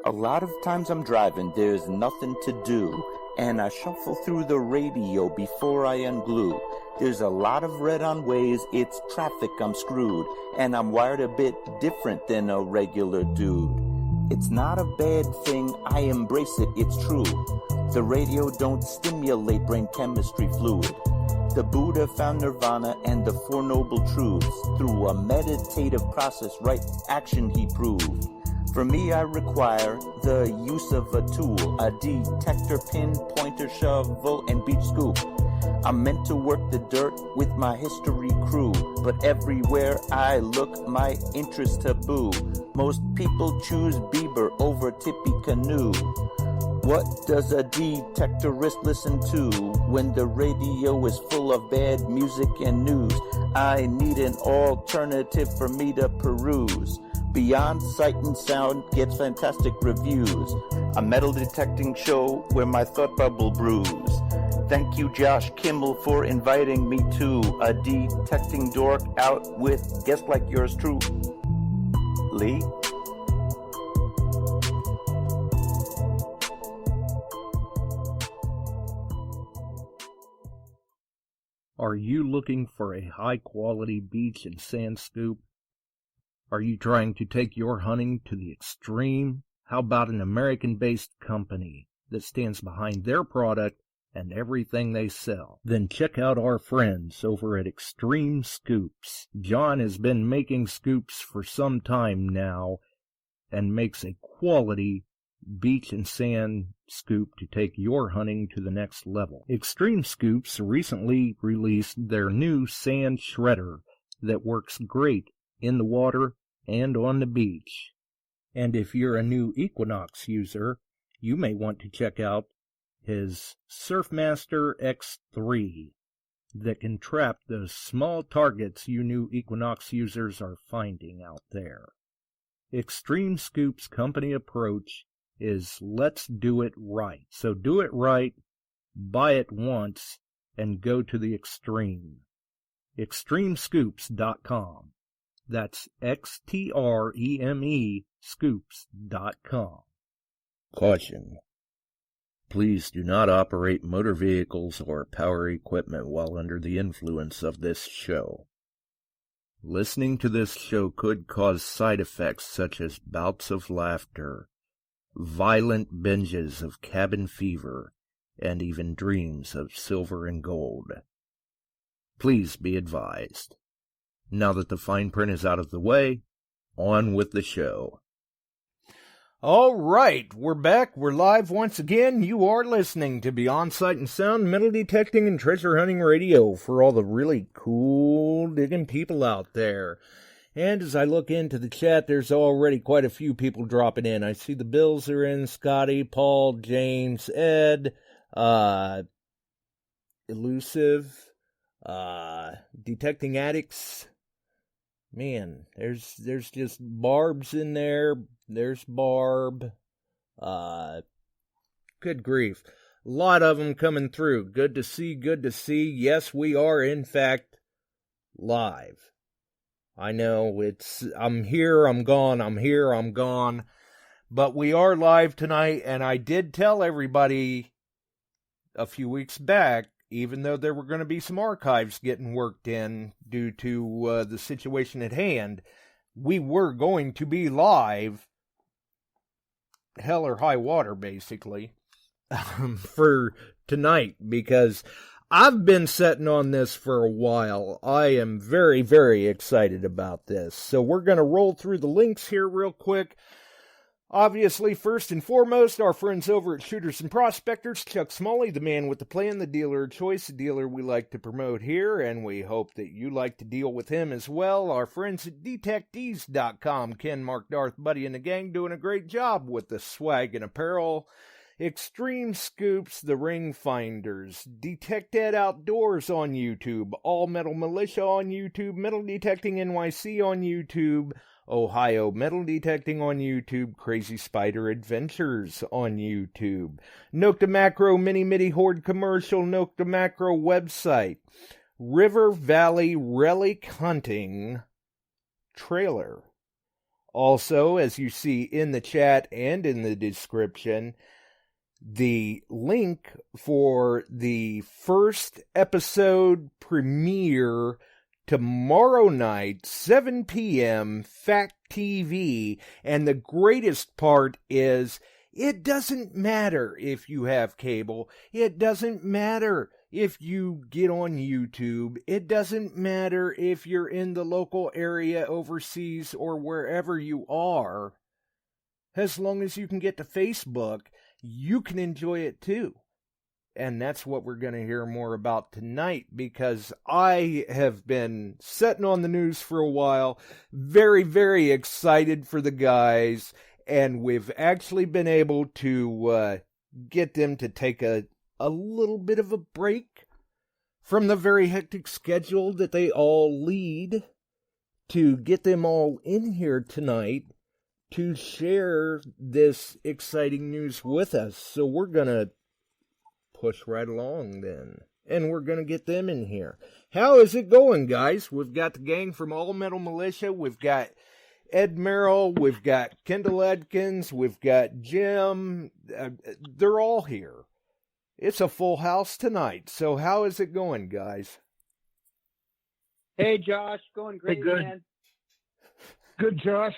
A lot of times I'm driving, there's nothing to do, and I shuffle through the radio before I unglue. There's a lot of red on ways, it's traffic, I'm screwed, and I'm wired a bit different than a regular dude. It's not a bad thing, I embrace it, it's true. The radio don't stimulate brain chemistry fluid. The Buddha found nirvana and the Four Noble Truths. Through a meditative process, right action he proved. For me, I require the use of a tool, a detector, pin, pointer, shovel, and beach scoop. I'm meant to work the dirt with my history crew, but everywhere I look, my interest taboo. Most people choose Bieber over Tippecanoe. What does a detectorist listen to when the radio is full of bad music and news? I need an alternative for me to peruse. Beyond Sight and Sound gets fantastic reviews. A metal detecting show where my thought bubble brews. Thank you, Josh Kimmel, for inviting me to a detecting dork out with guests like yours truly. Are you looking for a high-quality beach and sand scoop? Are you trying to take your hunting to the extreme? How about an American-based company that stands behind their product and everything they sell? Then check out our friends over at Extreme Scoops. John has been making scoops for some time now and makes a quality beach and sand scoop to take your hunting to the next level. Extreme Scoops recently released their new sand shredder that works great in the water and on the beach. And if you're a new Equinox user, you may want to check out his Surfmaster X3 that can trap those small targets you new Equinox users are finding out there. Extreme Scoop's company approach is let's do it right. So do it right, buy it once, and go to the extreme. Extremescoops.com. That's XTREME scoops.com. Caution. Please do not operate motor vehicles or power equipment while under the influence of this show. Listening to this show could cause side effects such as bouts of laughter, violent binges of cabin fever, and even dreams of silver and gold. Please be advised. Now that the fine print is out of the way, on with the show. All right, we're back. We're live once again. You are listening to Beyond Sight and Sound, metal detecting and treasure hunting radio for all the really cool digging people out there. And as I look into the chat, there's already quite a few people dropping in. I see the Bills are in, Scotty, Paul, James, Ed, Elusive, Detecting Addicts. Man, there's just Barb's in there. There's Barb. Good grief. A lot of them coming through. Good to see, good to see. Yes, we are, in fact, live. I know, I'm here, I'm gone, I'm here, I'm gone. But we are live tonight, and I did tell everybody a few weeks back, even though there were going to be some archives getting worked in due to the situation at hand, we were going to be live, hell or high water, basically, for tonight, because I've been sitting on this for a while. I am very, very excited about this. So we're going to roll through the links here real quick. Obviously, first and foremost, our friends over at Shooters and Prospectors, Chuck Smalley, the man with the plan, the dealer of choice, the dealer we like to promote here, and we hope that you like to deal with him as well. Our friends at DETECTEES.com, Ken, Mark, Darth, Buddy, and the gang doing a great job with the swag and apparel. Extreme Scoops, TheRingFinders, Detected Outdoors on YouTube, All Metal Militia on YouTube, Metal Detecting NYC on YouTube, Ohio Metal Detecting on YouTube, Crazy Spider Adventures on YouTube, Nokta Makro Mini Midi Horde Commercial, Nokta Makro website, River Valley Relic Hunting trailer, Also, as you see in the chat and in the description, the link for the first episode premiere tomorrow night, 7 p.m., Fact TV. And the greatest part is, it doesn't matter if you have cable. It doesn't matter if you get on YouTube. It doesn't matter if you're in the local area, overseas, or wherever you are. As long as you can get to Facebook, you can enjoy it too. And that's what we're going to hear more about tonight, because I have been sitting on the news for a while, very, very excited for the guys, and we've actually been able to get them to take a little bit of a break from the very hectic schedule that they all lead, to get them all in here tonight to share this exciting news with us. So we're going to push right along then, and we're going to get them in here. How is it going, guys? We've got the gang from All Metal Militia. We've got Ed Merrill. We've got Kendall Adkins. We've got Jim. They're all here. It's a full house tonight. So how is it going, guys? Hey, Josh. Going great, Hey, good. man. Good, Josh.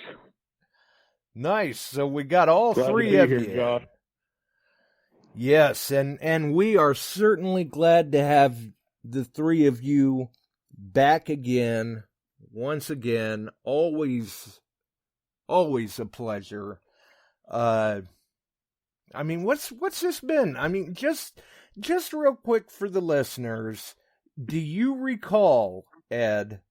Nice. So we got all Glad three to of be you. here, Josh. Yes, and we are certainly glad to have the three of you back again, once again. Always a pleasure. I mean, what's this been? I mean, just real quick for the listeners, do you recall, Ed,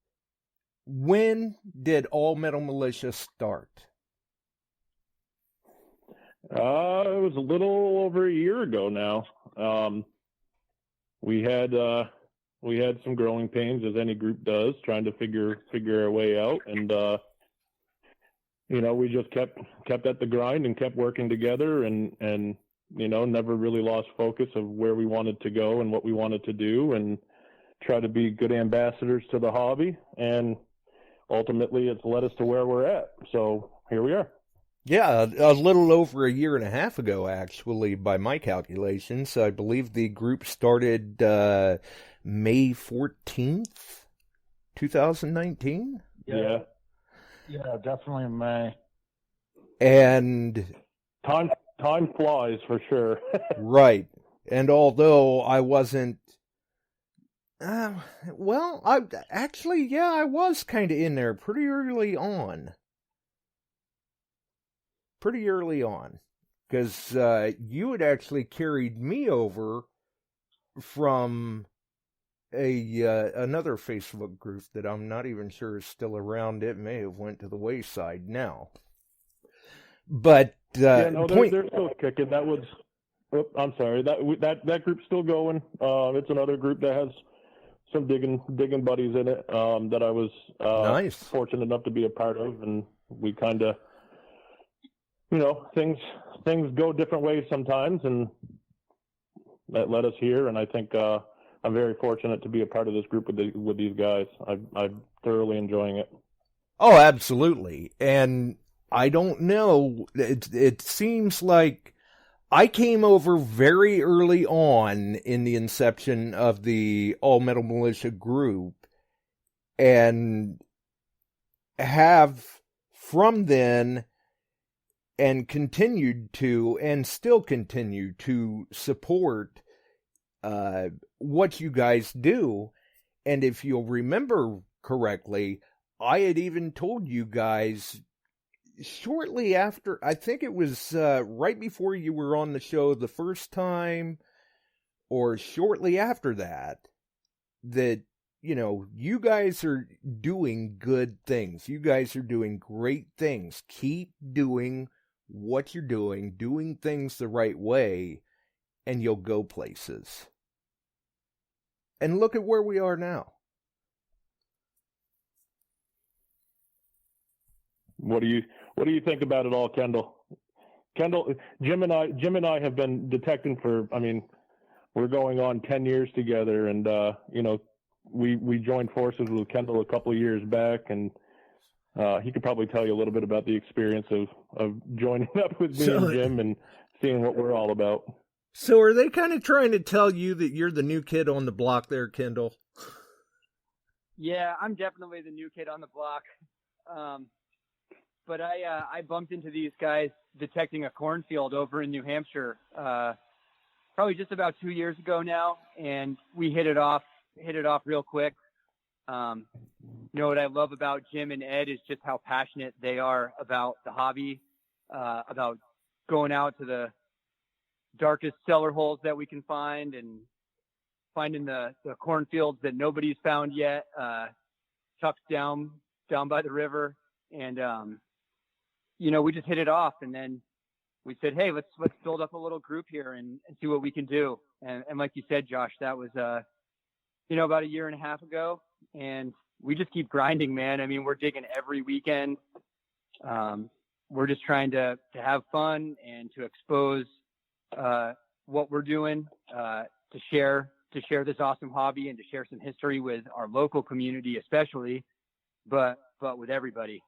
when did All Metal Militia start? It was a little over a year ago now. We had some growing pains, as any group does, trying to figure our way out, and we just kept at the grind and kept working together, and never really lost focus of where we wanted to go and what we wanted to do, and try to be good ambassadors to the hobby. And ultimately, it's led us to where we're at. So here we are. Yeah, a little over a year and a half ago, actually, by my calculations. I believe the group started May 14th, 2019? Yeah. Yeah, definitely in May. And Time flies, for sure. right. And although I wasn't... I was kind of in there pretty early on. Because you had actually carried me over from another Facebook group that I'm not even sure is still around. It may have went to the wayside now. But they're still kicking. That was, I'm sorry, that group's still going. It's another group that has some digging buddies in it that I was nice. Fortunate enough to be a part of, and we kind of, things go different ways sometimes, and that led us here. And I think I'm very fortunate to be a part of this group with these guys. I'm thoroughly enjoying it. Oh, absolutely. And I don't know, it seems like I came over very early on in the inception of the All Metal Militia group, and have from then and continued to, and still continue to support what you guys do. And if you'll remember correctly, I had even told you guys shortly after, I think it was right before you were on the show the first time, or shortly after that, that, you guys are doing good things. You guys are doing great things. Keep doing what you're doing things the right way, and you'll go places. And look at where we are now. What do you think about it all, Kendall? Jim and I have been detecting for, we're going on 10 years together, and we joined forces with Kendall a couple of years back, and he could probably tell you a little bit about the experience of joining up with me and Jim and seeing what we're all about. So are they kind of trying to tell you that you're the new kid on the block there, Kendall? Yeah, I'm definitely the new kid on the block. But I bumped into these guys detecting a cornfield over in New Hampshire, probably just about 2 years ago now, and we hit it off real quick. What I love about Jim and Ed is just how passionate they are about the hobby, about going out to the darkest cellar holes that we can find and finding the cornfields that nobody's found yet, tucked down by the river. And, we just hit it off, and then we said, hey, let's build up a little group here and see what we can do. And like you said, Josh, that was, about a year and a half ago, and we just keep grinding, man. I mean, we're digging every weekend. We're just trying to have fun and to expose what we're doing, to share this awesome hobby and to share some history with our local community, especially, but with everybody.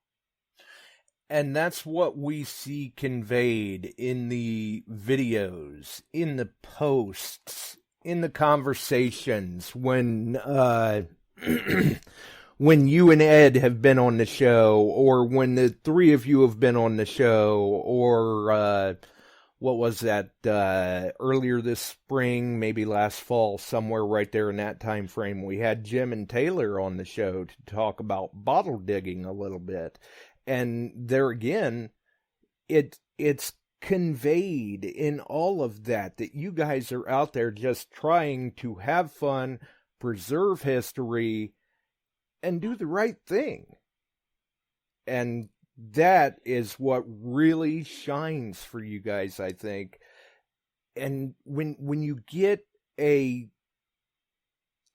And that's what we see conveyed in the videos, in the posts, in the conversations when when you and Ed have been on the show, or when the three of you have been on the show, or what was that, earlier this spring, maybe last fall, somewhere right there in that time frame, we had Jim and Taylor on the show to talk about bottle digging a little bit. And there again, it's conveyed in all of that you guys are out there just trying to have fun, preserve history, and do the right thing. And that is what really shines for you guys, I think. And when you get a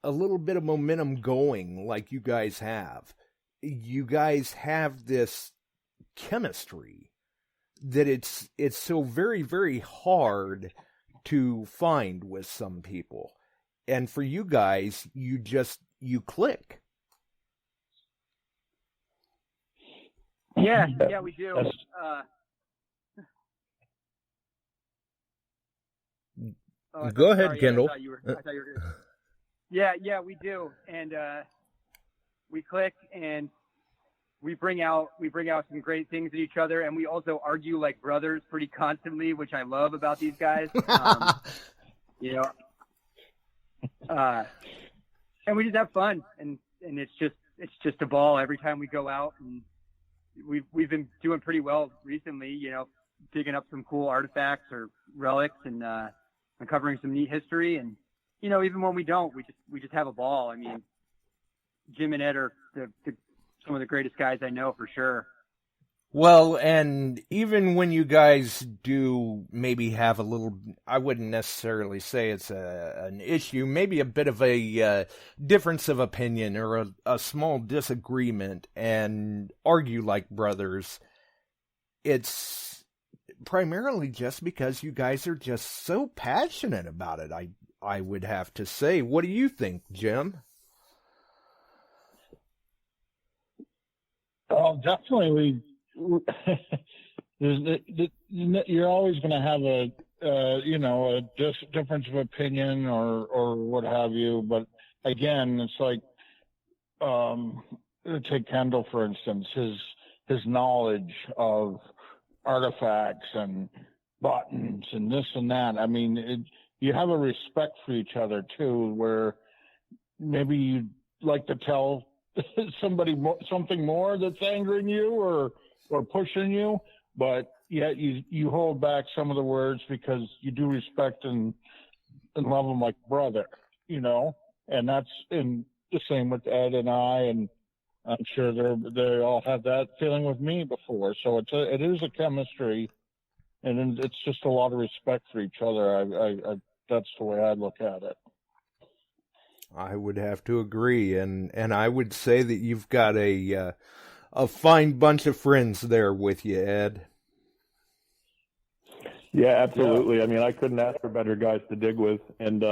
little bit of momentum going like you guys have this chemistry that it's so very, very hard to find with some people. And for you guys, you click. Yeah, we do. Go ahead, sorry, Kendall. I thought you were Yeah, we do. And we click, and we bring out some great things at each other, and we also argue like brothers pretty constantly, which I love about these guys. And we just have fun, and it's just a ball every time we go out. And we've been doing pretty well recently, digging up some cool artifacts or relics and uncovering some neat history. And even when we don't, we just have a ball. I mean, Jim and Ed are some of the greatest guys I know for sure. Well, and even when you guys do maybe have a little, I wouldn't necessarily say it's an issue, maybe a bit of a difference of opinion or a small disagreement and argue like brothers, it's primarily just because you guys are just so passionate about it, I would have to say. What do you think, Jim? Oh, definitely. You're always going to have a difference of opinion or what have you. But again, it's like, take Kendall, for instance, his knowledge of artifacts and buttons and this and that. I mean, you have a respect for each other too, where maybe you'd like to tell somebody something more that's angering you or pushing you, but yet you hold back some of the words because you do respect and love them like brother, and that's in the same with Ed and I, and I'm sure they all have that feeling with me before. So it is a chemistry, and it's just a lot of respect for each other. I that's the way I look at it. I would have to agree, and I would say that you've got a fine bunch of friends there with you, Ed. Yeah, absolutely. Yeah. I mean, I couldn't ask for better guys to dig with, and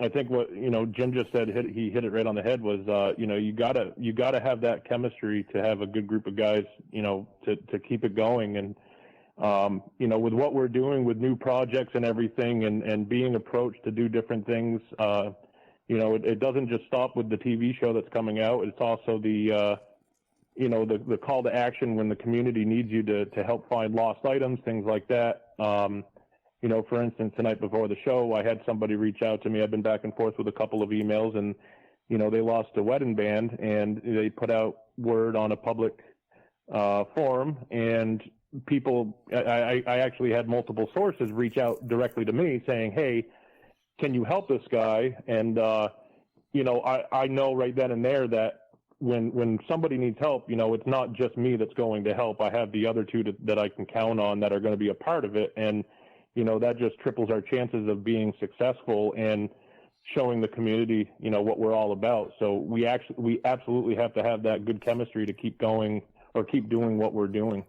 I think what, Jim just said, he hit it right on the head, was, you gotta have that chemistry to have a good group of guys, to keep it going. And, with what we're doing with new projects and everything, and being approached to do different things, it doesn't just stop with the TV show that's coming out. It's also the call to action when the community needs you to help find lost items, things like that. For instance, tonight before the show, I had somebody reach out to me. I've been back and forth with a couple of emails, and, they lost a wedding band, and they put out word on a public forum, and people, I actually had multiple sources reach out directly to me saying, hey, can you help this guy? And, I know right then and there that when somebody needs help, it's not just me that's going to help. I have the other two that I can count on that are going to be a part of it. And, that just triples our chances of being successful and showing the community, what we're all about. So we absolutely have to have that good chemistry to keep going or keep doing what we're doing.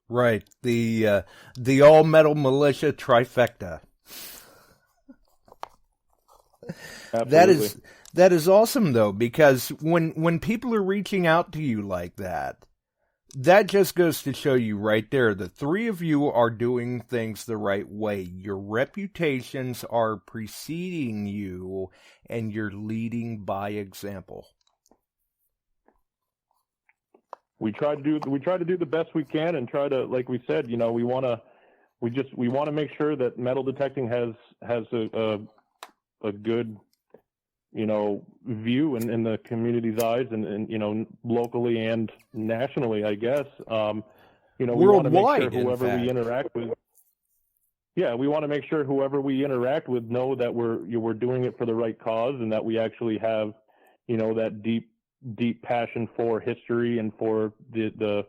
Right. The all metal militia trifecta. Absolutely. That is awesome, though, because when people are reaching out to you like that just goes to show you right there, the three of you are doing things the right way. Your reputations are preceding you, and you're leading by example. We try to do the best we can, and try to, like we said, we want to make sure that metal detecting has a good, view in the community's eyes, and locally and nationally, I guess. We want to make sure whoever we interact with. Yeah, we want to make sure whoever we interact with know that we're doing it for the right cause, and that we actually have, that deep passion for history and for the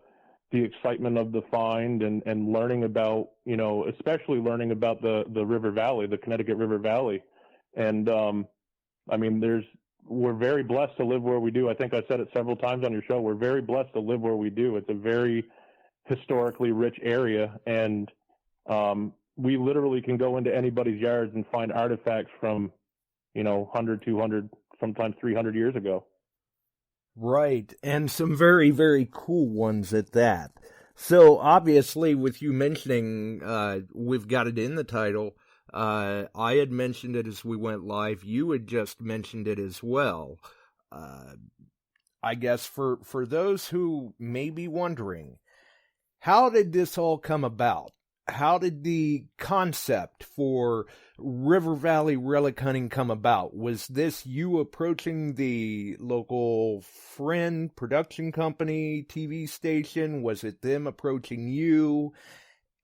excitement of the find, and learning about, especially learning about the River Valley, the Connecticut River Valley. And, we're very blessed to live where we do. I think I said it several times on your show. We're very blessed to live where we do. It's a very historically rich area. And, we literally can go into anybody's yards and find artifacts from, 100, 200, sometimes 300 years ago. Right, and some very, very cool ones at that. So, obviously, with you mentioning, we've got it in the title, I had mentioned it as we went live. You had just mentioned it as well. I guess for those who may be wondering, how did this all come about? How did the concept for River Valley relic hunting come about? Was this you approaching the local friend, production company, TV station? Was it them approaching you?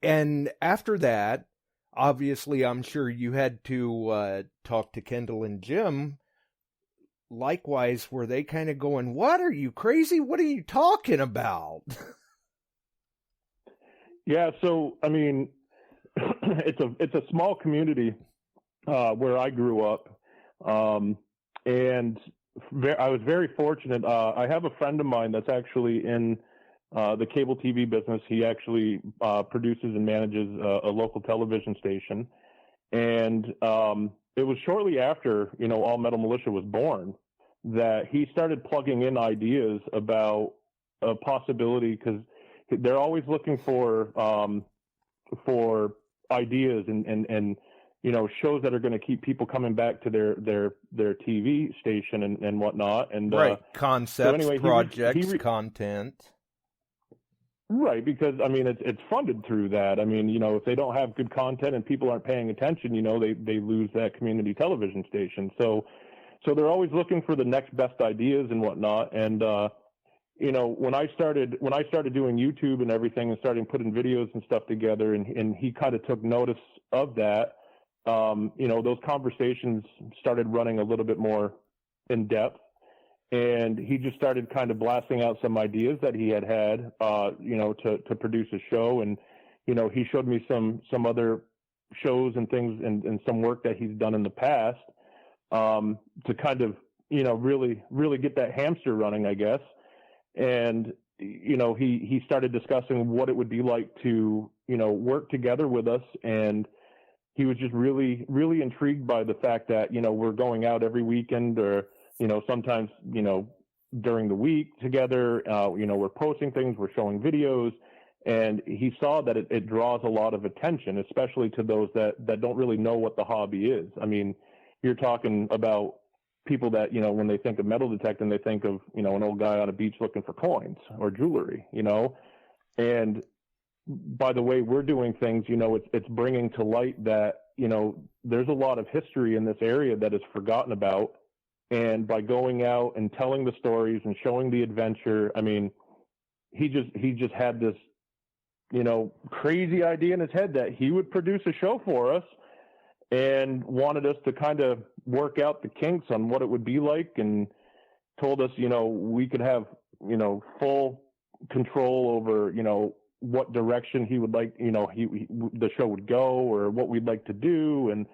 And after that, obviously, I'm sure you had to talk to Kendall and Jim. Likewise, were they kind of going, "What, are you crazy? What are you talking about?" Yeah, so it's a small community where I grew up, and I was very fortunate. I have a friend of mine that's actually in the cable TV business. He actually produces and manages a local television station, and it was shortly after All Metal Militia was born that he started plugging in ideas about a possibility, because they're always looking for ideas and shows that are going to keep people coming back to their TV station and whatnot. And right, concepts, so anyway, projects, content. Right, because it's funded through that. If they don't have good content and people aren't paying attention, they lose that community television station. So they're always looking for the next best ideas and whatnot. And when I started doing YouTube and everything, and starting putting videos and stuff together, and he kind of took notice of that, those conversations started running a little bit more in depth. And he just started kind of blasting out some ideas that he had to produce a show. And, he showed me some other shows and things and some work that he's done in the past, to kind of, really get that hamster running, I guess. And, he started discussing what it would be like to, work together with us and, he was just really, really intrigued by the fact that, we're going out every weekend or, sometimes, during the week together, we're posting things, we're showing videos. And he saw that it draws a lot of attention, especially to those that don't really know what the hobby is. I mean, you're talking about people that, when they think of metal detecting, they think of, an old guy on a beach looking for coins or jewelry, and by the way we're doing things, it's bringing to light that, there's a lot of history in this area that is forgotten about. And by going out and telling the stories and showing the adventure, I mean, he just had this, crazy idea in his head that he would produce a show for us and wanted us to kind of work out the kinks on what it would be like, and told us, we could have, full control over, what direction he would like, the show would go or what we'd like to do, and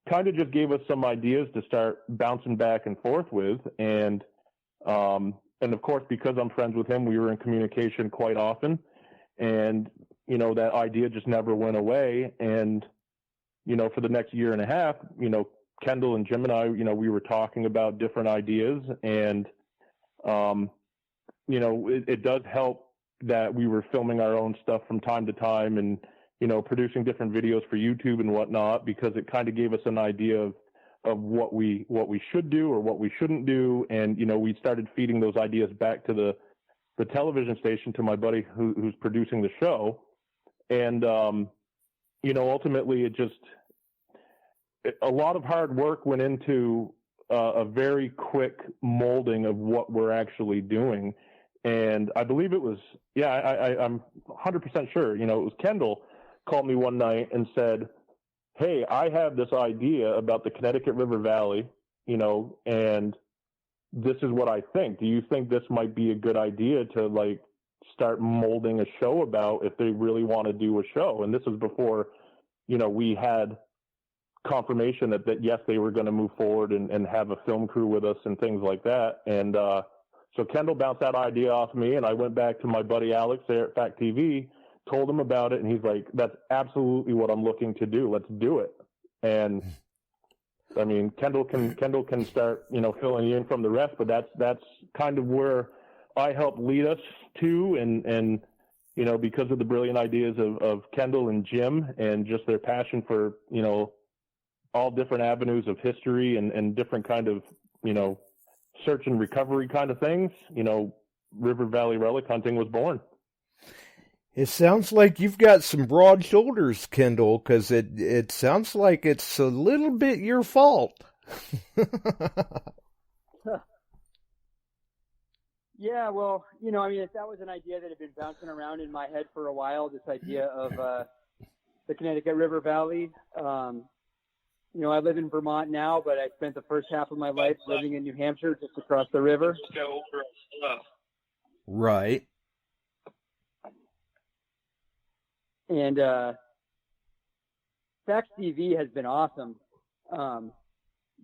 kind of just gave us some ideas to start bouncing back and forth with. And of course, because I'm friends with him, we were in communication quite often, and, that idea just never went away. And, for the next year and a half, Kendall and Jim and I, we were talking about different ideas, and, it does help that we were filming our own stuff from time to time and, producing different videos for YouTube and whatnot, because it kind of gave us an idea of what we should do or what we shouldn't do. And, we started feeding those ideas back to the television station, to my buddy who's producing the show. And, ultimately a lot of hard work went into a very quick molding of what we're actually doing. And I believe it was, I'm 100% sure, it was Kendall called me one night and said, "Hey, I have this idea about the Connecticut River Valley, and this is what I think. Do you think this might be a good idea to start molding a show about, if they really want to do a show?" And this was before, we had confirmation that yes, they were going to move forward and have a film crew with us and things like that. And so Kendall bounced that idea off me, and I went back to my buddy Alex there at Fact TV, told him about it, and he's like, "That's absolutely what I'm looking to do. Let's do it." And I mean, Kendall can start, filling you in from the rest, but that's kind of where I helped lead us to, and because of the brilliant ideas of Kendall and Jim, and just their passion for, all different avenues of history and different kind of, search and recovery kind of things, River Valley relic hunting was born. It sounds like you've got some broad shoulders, Kendall, because it sounds like it's a little bit your fault. Yeah, well, if that was an idea that had been bouncing around in my head for a while, this idea of the Connecticut River Valley. I live in Vermont now, but I spent the first half of my life living in New Hampshire, just across the river. Right. And Fact TV has been awesome.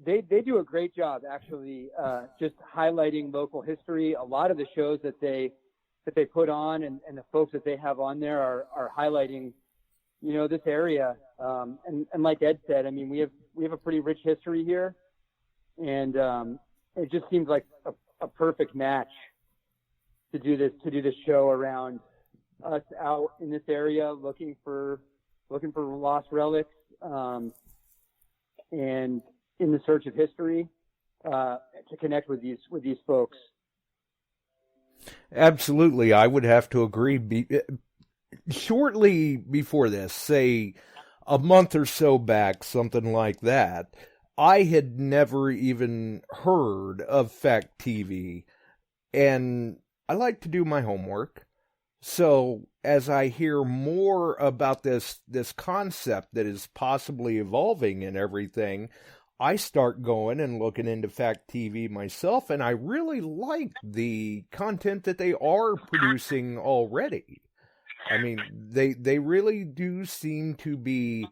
They do a great job, actually, just highlighting local history. A lot of the shows that they put on and the folks that they have on there are highlighting, this area. And like Ed said, I mean, we have a pretty rich history here, and it just seems like a perfect match to do this show around us out in this area looking for lost relics, and in the search of history, to connect with these folks. Absolutely, I would have to agree. Shortly before this, say a month or so back, something like that, I had never even heard of Fact TV, and I like to do my homework. So as I hear more about this concept that is possibly evolving and everything, I start going and looking into Fact TV myself, and I really like the content that they are producing already. I mean, they really do seem to be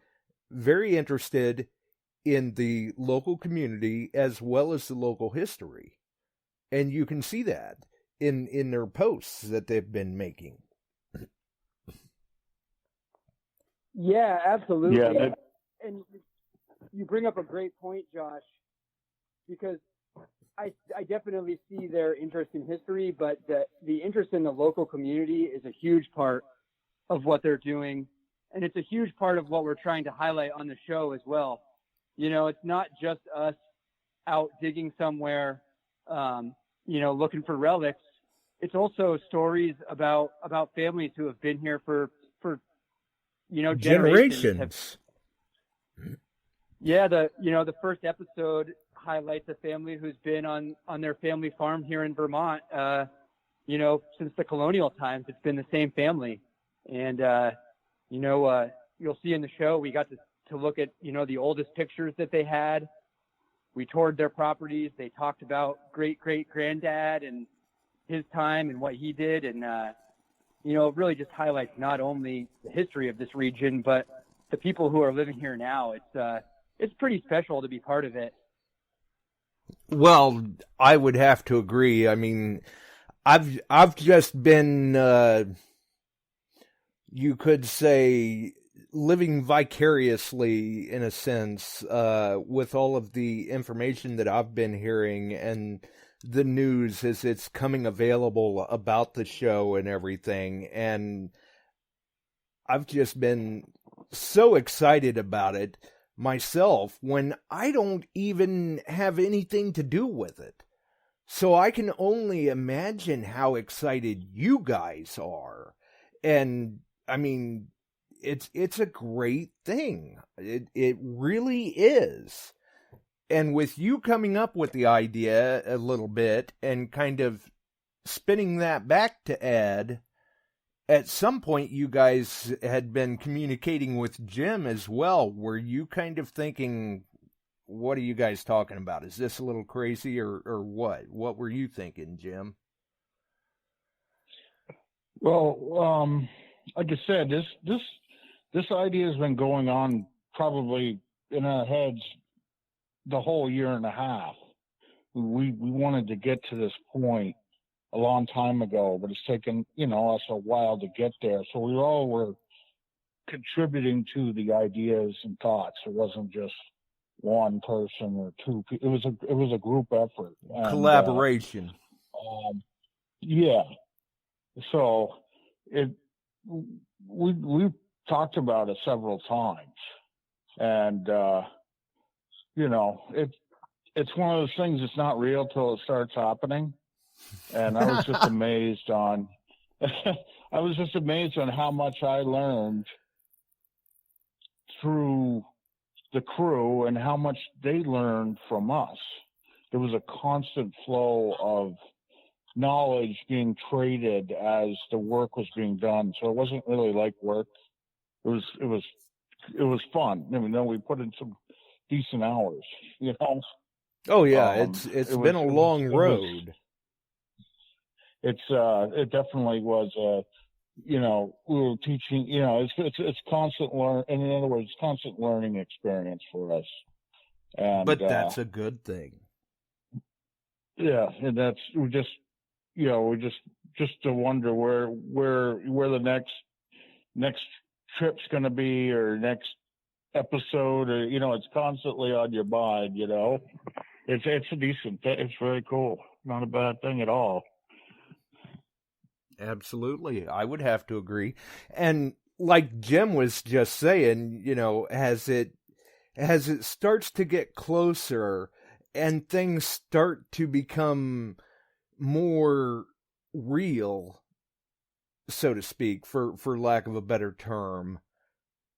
very interested in the local community as well as the local history. And you can see that in their posts that they've been making. Yeah, absolutely. Yeah, and you bring up a great point, Josh, because I definitely see their interest in history, but the interest in the local community is a huge part of what they're doing. And it's a huge part of what we're trying to highlight on the show as well. You know, it's not just us out digging somewhere, looking for relics. It's also stories about families who have been here for generations. Yeah, the first episode highlights a family who's been on their family farm here in Vermont, since the colonial times. It's been the same family. And, you'll see in the show, we got to look at, the oldest pictures that they had. We toured their properties. They talked about great-great-granddad and his time and what he did. And, it really just highlights not only the history of this region, but the people who are living here now. It's pretty special to be part of it. Well, I would have to agree. I mean, I've just been, you could say, living vicariously in a sense, with all of the information that I've been hearing and the news as it's coming available about the show and everything. And I've just been so excited about it myself when I don't even have anything to do with it. So I can only imagine how excited you guys are. And I mean, it's a great thing. It really is. And with you coming up with the idea a little bit and kind of spinning that back to Ed, at some point you guys had been communicating with Jim as well. Were you kind of thinking, what are you guys talking about? Is this a little crazy or what? What were you thinking, Jim? Well, like I said, this idea has been going on probably in our heads the whole year and a half. We wanted to get to this point a long time ago, but it's taken, us a while to get there. So we all were contributing to the ideas and thoughts. It wasn't just one person or two. It was a group effort. And, collaboration. Yeah. So we've talked about it several times, and it's one of those things that's not real till it starts happening. And I was just amazed on how much I learned through the crew and how much they learned from us. There was a constant flow of knowledge being traded as the work was being done. So it wasn't really like work. It was fun. I mean, we put in some decent hours, Oh yeah, it's been a long road. It definitely was. We were teaching. It's constant learn. And in other words, constant learning experience for us. And, but that's a good thing. Yeah, and we just to wonder where the next trip's going to be or next episode, or it's constantly on your mind. It's a decent. It's very cool. Not a bad thing at all. Absolutely, I would have to agree. And like Jim was just saying, as it starts to get closer and things start to become more real, so to speak, for lack of a better term,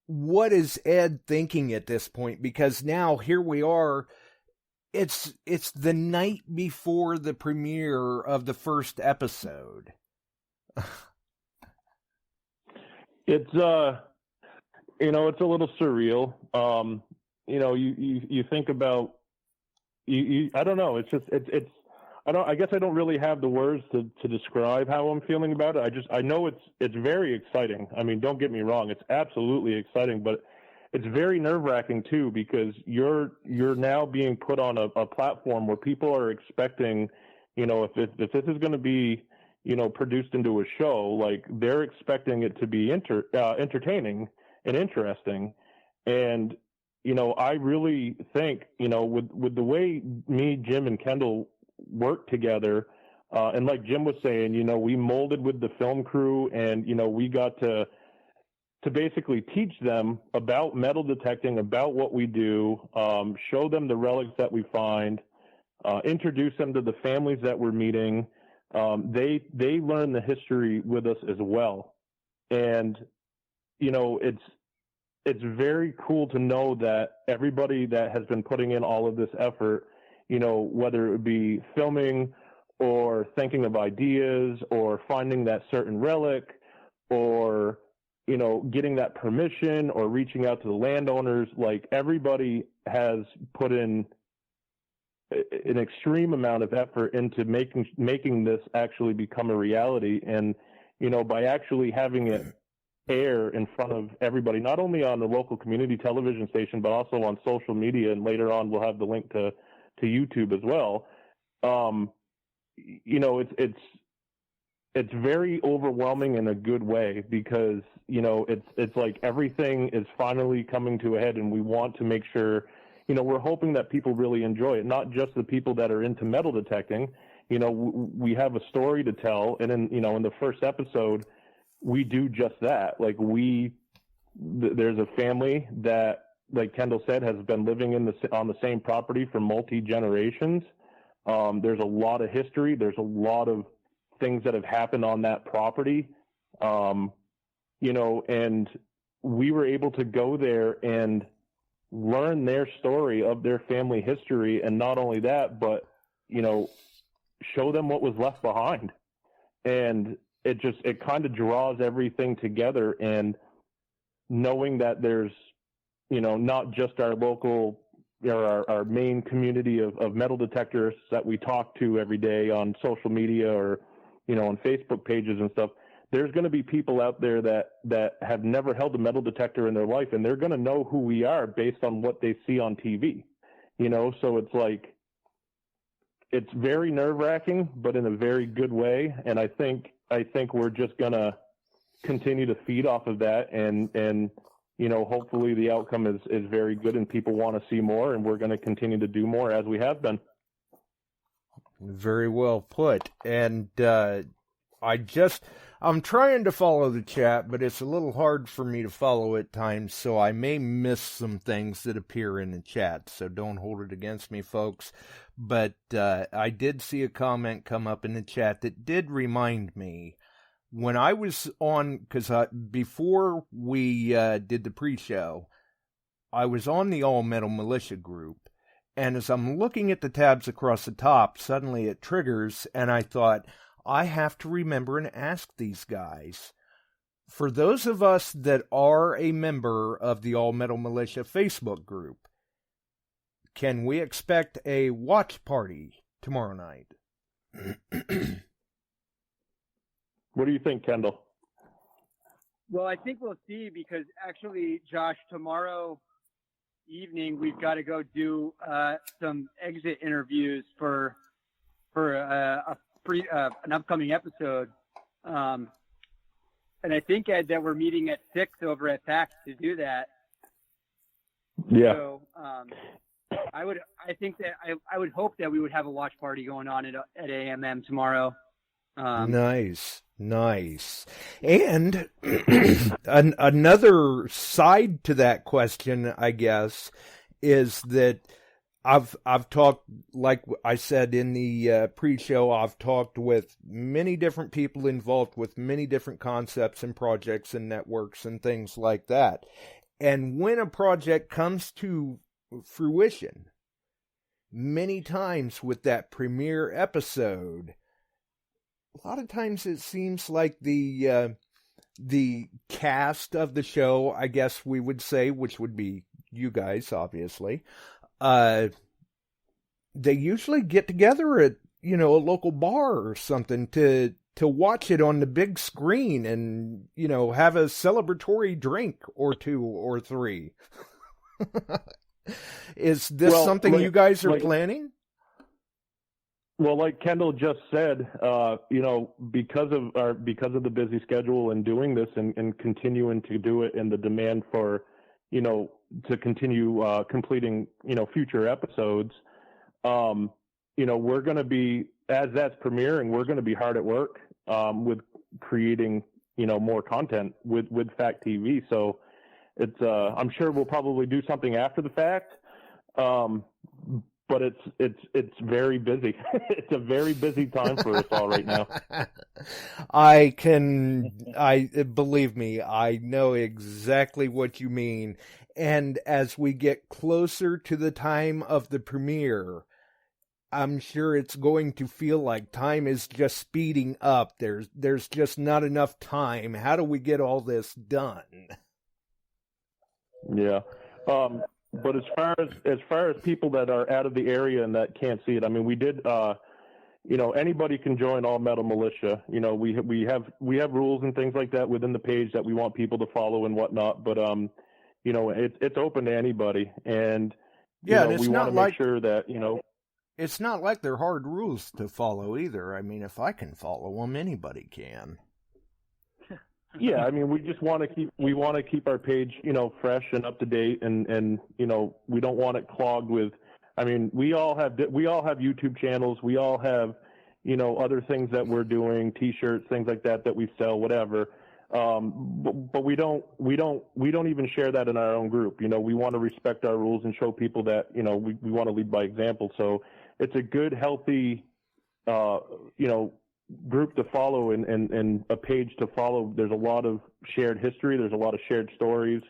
what is Ed thinking at this point? Because now here we are. It's the night before the premiere of the first episode. It's it's a little surreal. You think about I don't know. I guess I don't really have the words to describe how I'm feeling about it. I know it's very exciting. I mean, don't get me wrong. It's absolutely exciting, but it's very nerve-wracking too, because you're now being put on a platform where people are expecting, if this is going to be, produced into a show, like they're expecting it to be entertaining and interesting. And I really think, with the way me, Jim, and Kendall work together, and like Jim was saying, we molded with the film crew, and, we got to basically teach them about metal detecting, about what we do, show them the relics that we find, introduce them to the families that we're meeting. They learn the history with us as well. And, it's very cool to know that everybody that has been putting in all of this effort, whether it would be filming or thinking of ideas or finding that certain relic or, getting that permission or reaching out to the landowners, like everybody has put in an extreme amount of effort into making this actually become a reality. And, by actually having it air in front of everybody, not only on the local community television station, but also on social media. And later on, we'll have the link to YouTube as well. It's very overwhelming in a good way because, it's like everything is finally coming to a head, and we want to make sure, we're hoping that people really enjoy it, not just the people that are into metal detecting. We have a story to tell. And in the first episode, we do just that. Like there's a family that, like Kendall said, has been living on the same property for multi-generations. There's a lot of history. There's a lot of things that have happened on that property. And we were able to go there and learn their story of their family history. And not only that, but, show them what was left behind. And it kind of draws everything together. And knowing that there's, not just our local, our main community of metal detectors that we talk to every day on social media or, on Facebook pages and stuff, there's going to be people out there that have never held a metal detector in their life, and they're going to know who we are based on what they see on TV, so it's like, it's very nerve-wracking, but in a very good way. And I think we're just going to continue to feed off of that. And hopefully the outcome is very good and people want to see more, and we're going to continue to do more as we have been. Very well put. And I'm trying to follow the chat, but it's a little hard for me to follow at times, so I may miss some things that appear in the chat, so don't hold it against me, folks. But I did see a comment come up in the chat that did remind me, when I was on, because before we did the pre-show, I was on the All Metal Militia group, and as I'm looking at the tabs across the top, suddenly it triggers, and I thought, I have to remember and ask these guys. For those of us that are a member of the All Metal Militia Facebook group, can we expect a watch party tomorrow night? What do you think, Kendall? Well, I think we'll see, because actually, Josh, tomorrow evening we've got to go do some exit interviews for an upcoming episode. And I think, Ed, that we're meeting at 6 over at PAX to do that. Yeah. So I would hope that we would have a watch party going on at AMM tomorrow. Nice. And another side to that question, I guess, is that I've talked, like I said in the pre-show, I've talked with many different people involved with many different concepts and projects and networks and things like that. And when a project comes to fruition, many times with that premiere episode, a lot of times it seems like the cast of the show, I guess we would say, which would be you guys, obviously, they usually get together at, a local bar or something to watch it on the big screen and, have a celebratory drink or two or three. Is this something you guys are planning? Well, like Kendall just said, because of the busy schedule and doing this and continuing to do it, and the demand for, to continue completing, future episodes. We're going to be, as that's premiering, we're going to be hard at work with creating, more content with Fact TV. So it's, I'm sure we'll probably do something after the fact. But it's very busy. It's a very busy time for us all right now. Believe me, I know exactly what you mean. And as we get closer to the time of the premiere, I'm sure it's going to feel like time is just speeding up. There's just not enough time. How do we get all this done? Yeah. But as far as people that are out of the area and that can't see it, I mean, we did, anybody can join All Metal Militia. We have rules and things like that within the page that we want people to follow and whatnot. But it's open to anybody, and we want to make sure that it's not like they're hard rules to follow either. I mean, if I can follow them, anybody can. Yeah, I mean, we just want to keep our page, fresh and up to date, and we don't want it clogged with. I mean, we all have YouTube channels. We all have, other things that we're doing, T-shirts, things like that we sell, whatever. But we don't even share that in our own group. We want to respect our rules and show people that we want to lead by example. So it's a good, healthy, group to follow and a page to follow. There's a lot of shared history. There's a lot of shared stories.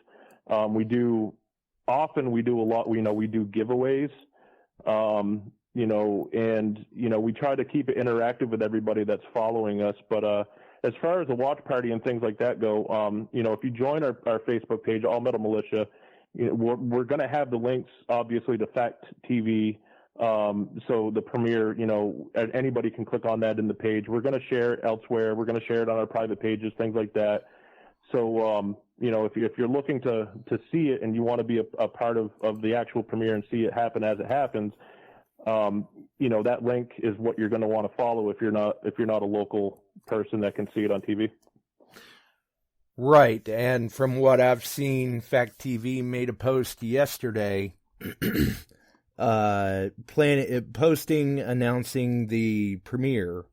We do a lot. We do giveaways. And we try to keep it interactive with everybody that's following us. But as far as the watch party and things like that go, if you join our Facebook page, All Metal Militia, we're going to have the links, obviously, to Fact TV. So the premiere, anybody can click on that in the page. We're going to share it elsewhere. We're going to share it on our private pages, things like that. So, if you're looking to see it and you want to be a part of the actual premiere and see it happen as it happens, that link is what you're going to want to follow if you're not a local person that can see it on TV. Right. And from what I've seen, Fact TV made a post yesterday posting announcing the premiere,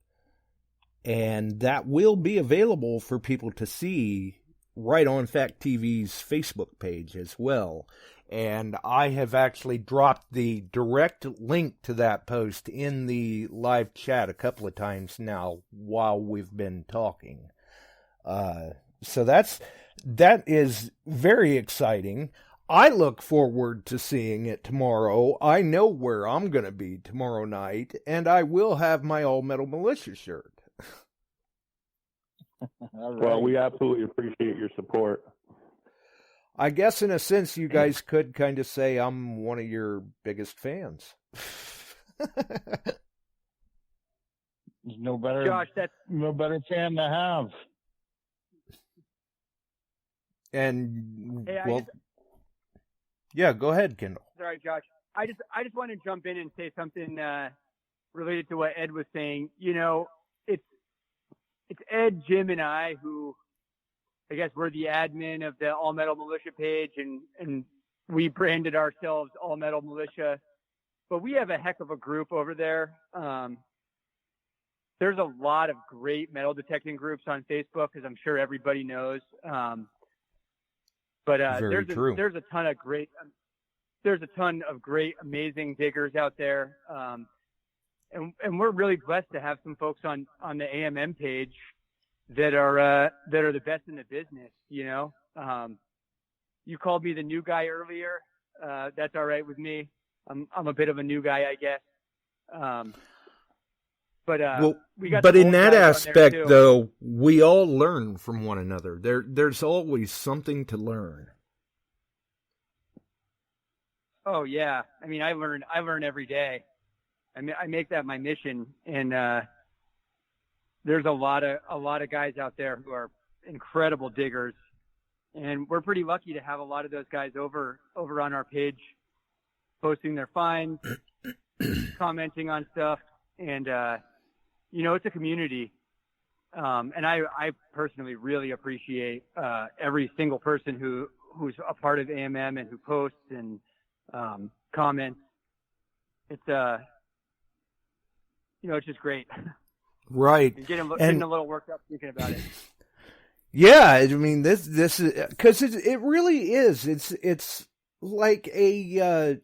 and that will be available for people to see right on Fact TV's Facebook page as well. And I have actually dropped the direct link to that post in the live chat a couple of times now while we've been talking. So that is very exciting. I look forward to seeing it tomorrow. I know where I'm going to be tomorrow night, and I will have my All Metal Militia shirt. Right. Well, we absolutely appreciate your support. I guess in a sense you guys could kind of say I'm one of your biggest fans. There's no better, Josh, no better fan to have. And, yeah, go ahead, Kendall. Sorry, Josh. I just want to jump in and say something related to what Ed was saying. It's Ed, Jim, and I who, I guess, we're the admin of the All Metal Militia page, and we branded ourselves All Metal Militia. But we have a heck of a group over there. There's a lot of great metal detecting groups on Facebook, as I'm sure everybody knows. But there's a ton of great, amazing diggers out there. And we're really blessed to have some folks on the AMM page that are the best in the business. You called me the new guy earlier. That's all right with me. I'm a bit of a new guy, I guess. But in that aspect, though, we all learn from one another. There's always something to learn. Oh yeah, I mean, I learn every day. I make that my mission, and there's a lot of guys out there who are incredible diggers, and we're pretty lucky to have a lot of those guys over on our page, posting their finds, commenting on stuff, and it's a community, and I personally really appreciate every single person who who's a part of AMM and who posts and comments. It's it's just great. Right. Getting a little worked up thinking about it. Yeah, I mean this is because it really is. It's like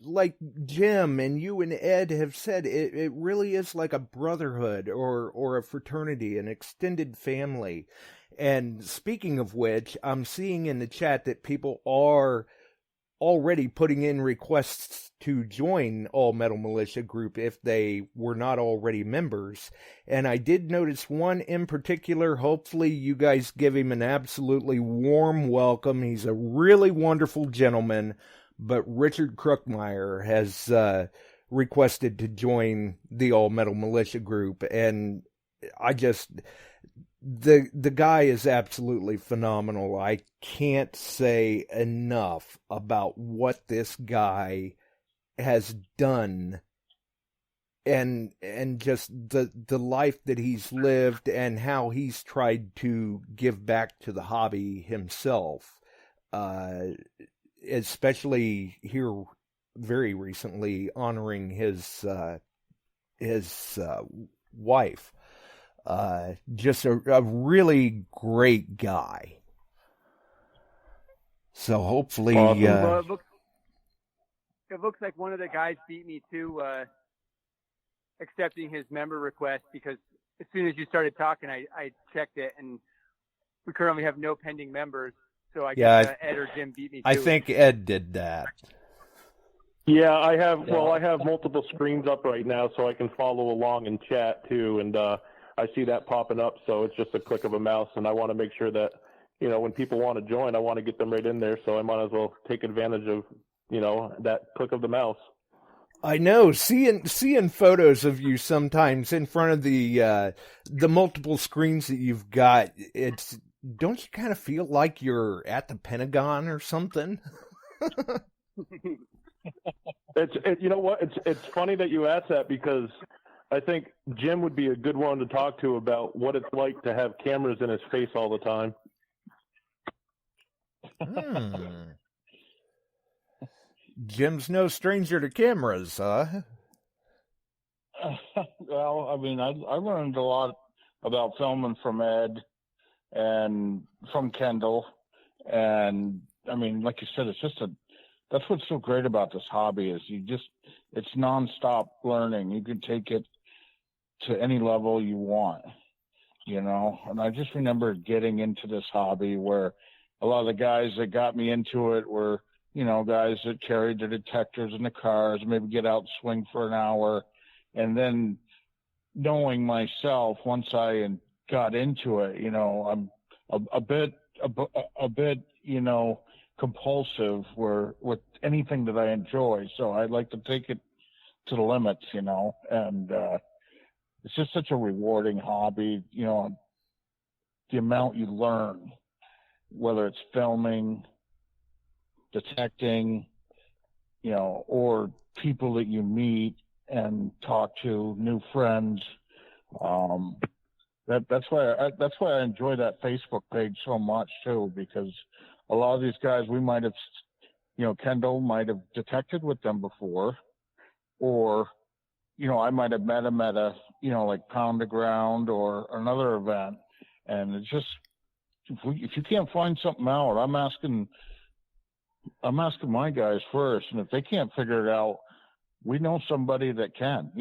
like Jim and you and Ed have said. It really is like a brotherhood or a fraternity, an extended family. And speaking of which, I'm seeing in the chat that people are already putting in requests to join All Metal Militia Group if they were not already members. And I did notice one in particular. Hopefully you guys give him an absolutely warm welcome. He's a really wonderful gentleman, but Richard Kruckmeyer has requested to join the All Metal Militia Group. And I just... The guy is absolutely phenomenal. I can't say enough about what this guy has done and just the life that he's lived and how he's tried to give back to the hobby himself. Especially here very recently honoring his wife. Just a really great guy. So hopefully, well, it looks like one of the guys beat me to accepting his member request, because as soon as you started talking, I checked it, and we currently have no pending members. So I guess Ed or Jim beat me to I think Ed did that. Yeah, I have multiple screens up right now, so I can follow along in chat too, and I see that popping up, so it's just a click of a mouse, and I want to make sure that, when people want to join, I want to get them right in there, so I might as well take advantage of, that click of the mouse. I know, seeing photos of you sometimes in front of the multiple screens that you've got, don't you kind of feel like you're at the Pentagon or something? You know what? It's funny that you asked that, because I think Jim would be a good one to talk to about what it's like to have cameras in his face all the time. Jim's no stranger to cameras, huh? Well, I mean, I learned a lot about filming from Ed and from Kendall. And, I mean, like you said, that's what's so great about this hobby is it's nonstop learning. You can take it to any level you want, and I just remember getting into this hobby where a lot of the guys that got me into it were, guys that carried the detectors in the cars, maybe get out and swing for an hour. And then knowing myself, once I got into it, I'm a bit, compulsive with anything that I enjoy. So I like to take it to the limits, and, it's just such a rewarding hobby, the amount you learn, whether it's filming, detecting, or people that you meet and talk to, new friends. That's why I enjoy that Facebook page so much too, because a lot of these guys we might have, Kendall might have detected with them before, or I might have met him at a, like Pound the Ground or another event. And it's just, if you can't find something out, I'm asking my guys first. And if they can't figure it out, we know somebody that can,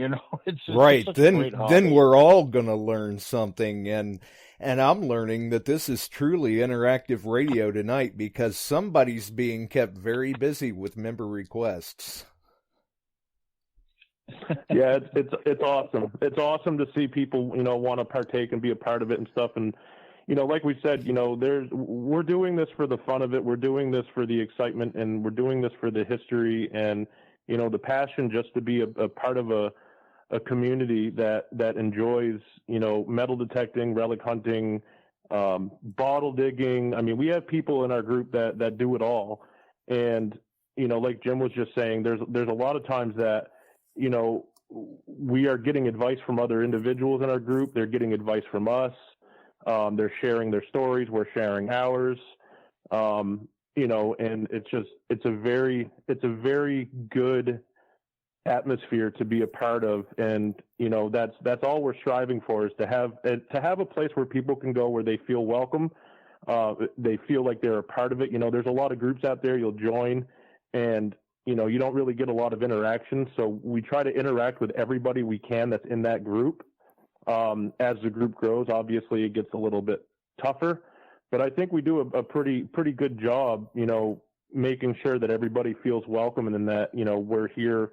it's right. Then we're all going to learn something. And I'm learning that this is truly interactive radio tonight, because somebody's being kept very busy with member requests. Yeah, it's awesome. It's awesome to see people, want to partake and be a part of it and stuff. And, like we said, we're doing this for the fun of it. We're doing this for the excitement, and we're doing this for the history and, the passion just to be a part of a community that enjoys, metal detecting, relic hunting, bottle digging. I mean, we have people in our group that do it all. And, like Jim was just saying, there's a lot of times that, we are getting advice from other individuals in our group. They're getting advice from us. They're sharing their stories. We're sharing ours. and it's a very good atmosphere to be a part of. And, that's all we're striving for, is to have a place where people can go where they feel welcome. They feel like they're a part of it. There's a lot of groups out there you'll join, and, you don't really get a lot of interaction. So we try to interact with everybody we can that's in that group. As the group grows, obviously it gets a little bit tougher, but I think we do a pretty good job, making sure that everybody feels welcome, and that, we're here,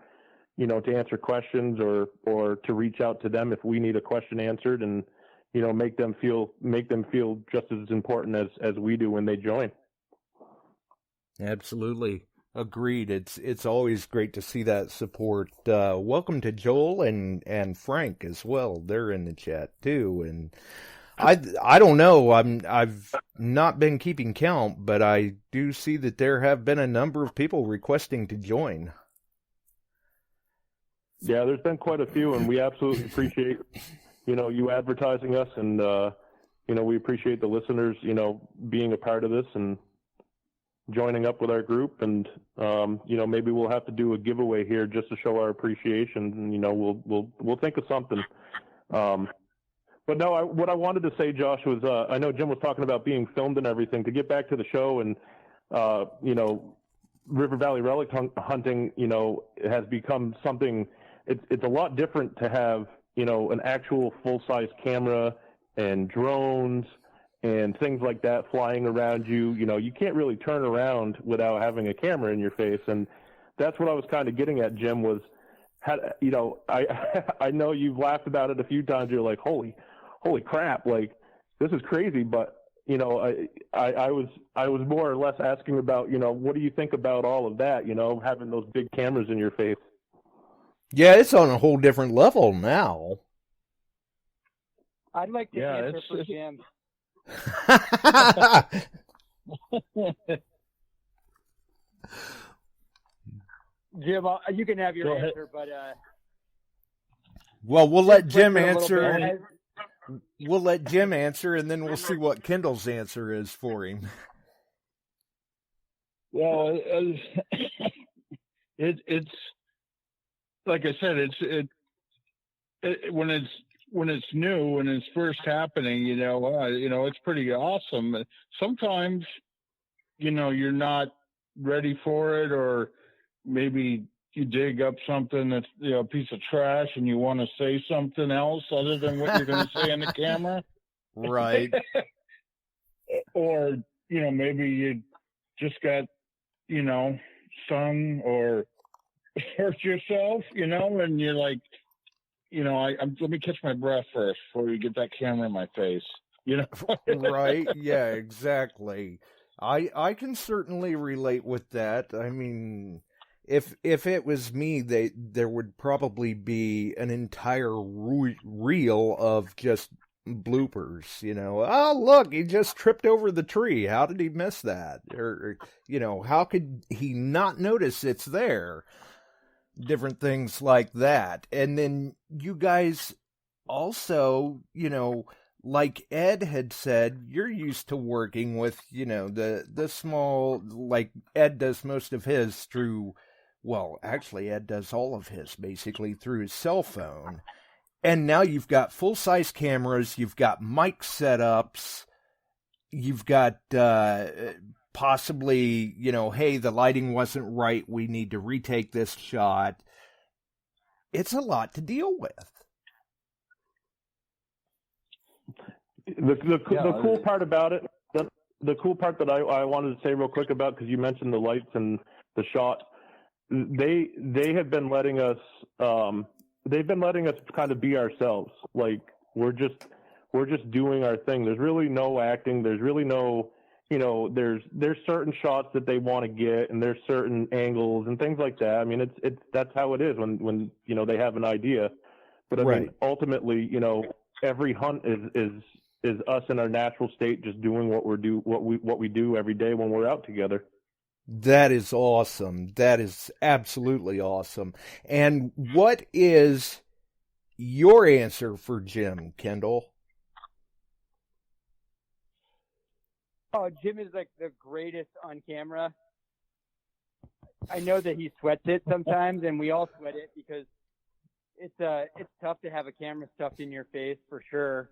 to answer questions or to reach out to them if we need a question answered, and, make them feel just as important as we do when they join. Absolutely. Agreed. It's always great to see that support. Welcome to Joel and Frank as well. They're in the chat too. And I don't know. I've not been keeping count, but I do see that there have been a number of people requesting to join. Yeah, there's been quite a few, and we absolutely appreciate you advertising us, and we appreciate the listeners being a part of this and joining up with our group. And maybe we'll have to do a giveaway here just to show our appreciation, and we'll think of something. But no, what I wanted to say, Josh, was I know Jim was talking about being filmed and everything. To get back to the show, and River Valley Relic hunting, has become something. It's a lot different to have an actual full-size camera and drones and things like that flying around you. You can't really turn around without having a camera in your face. And that's what I was kind of getting at, Jim, was, I know you've laughed about it a few times. You're like, holy crap, like, this is crazy. But, I was more or less asking about, what do you think about all of that, having those big cameras in your face? Yeah, it's on a whole different level now. I'd like to answer for Jim. Jim, you can have your answer, but well, we'll let Jim answer. We'll let Jim answer, and then we'll see what Kendall's answer is for him. Well, it's like I said, when it's new, when it's first happening, it's pretty awesome. Sometimes, you're not ready for it, or maybe you dig up something that's, a piece of trash, and you want to say something else other than what you're going to say on the camera. Right. Or, maybe you just got, stung or hurt yourself, and you're like, let me catch my breath first before you get that camera in my face, Right. Yeah, exactly. I can certainly relate with that. I mean, if it was me, there would probably be an entire reel of just bloopers, Oh, look, he just tripped over the tree. How did he miss that? Or how could he not notice it's there? Different things like that. And then you guys also, like Ed had said, you're used to working with, the small, like Ed does most of his through, well, actually Ed does all of his basically through his cell phone. And now you've got full-size cameras, you've got mic setups, you've got possibly, hey, the lighting wasn't right, we need to retake this shot. It's a lot to deal with. The cool part about it, the cool part that I wanted to say real quick about, because you mentioned the lights and the shots, they have been letting us kind of be ourselves. Like, we're just doing our thing. There's really no acting. There's really no, there's certain shots that they want to get, and there's certain angles and things like that. I mean, that's how it is when they have an idea. But I mean, ultimately, every hunt is us in our natural state, just doing what we do every day when we're out together. That is awesome. That is absolutely awesome. And what is your answer for Jim, Kendall? Oh, Jim is like the greatest on camera. I know that he sweats it sometimes, and we all sweat it because it's tough to have a camera stuffed in your face for sure.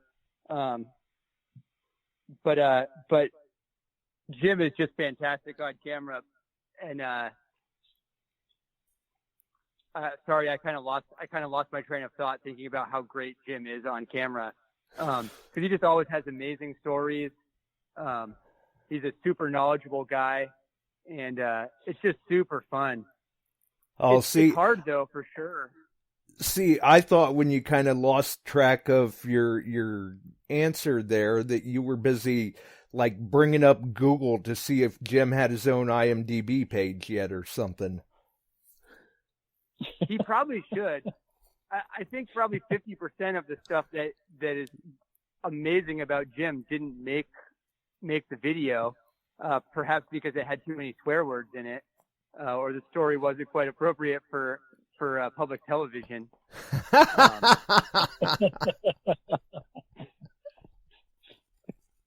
But Jim is just fantastic on camera, and sorry, I kind of lost my train of thought thinking about how great Jim is on camera, because he just always has amazing stories. He's a super knowledgeable guy, and it's just super fun. It's hard though, for sure. See, I thought when you kind of lost track of your answer there that you were busy like bringing up Google to see if Jim had his own IMDb page yet or something. He probably should. I think probably 50% of the stuff that is amazing about Jim didn't make the video, perhaps because it had too many swear words in it, or the story wasn't quite appropriate for public television.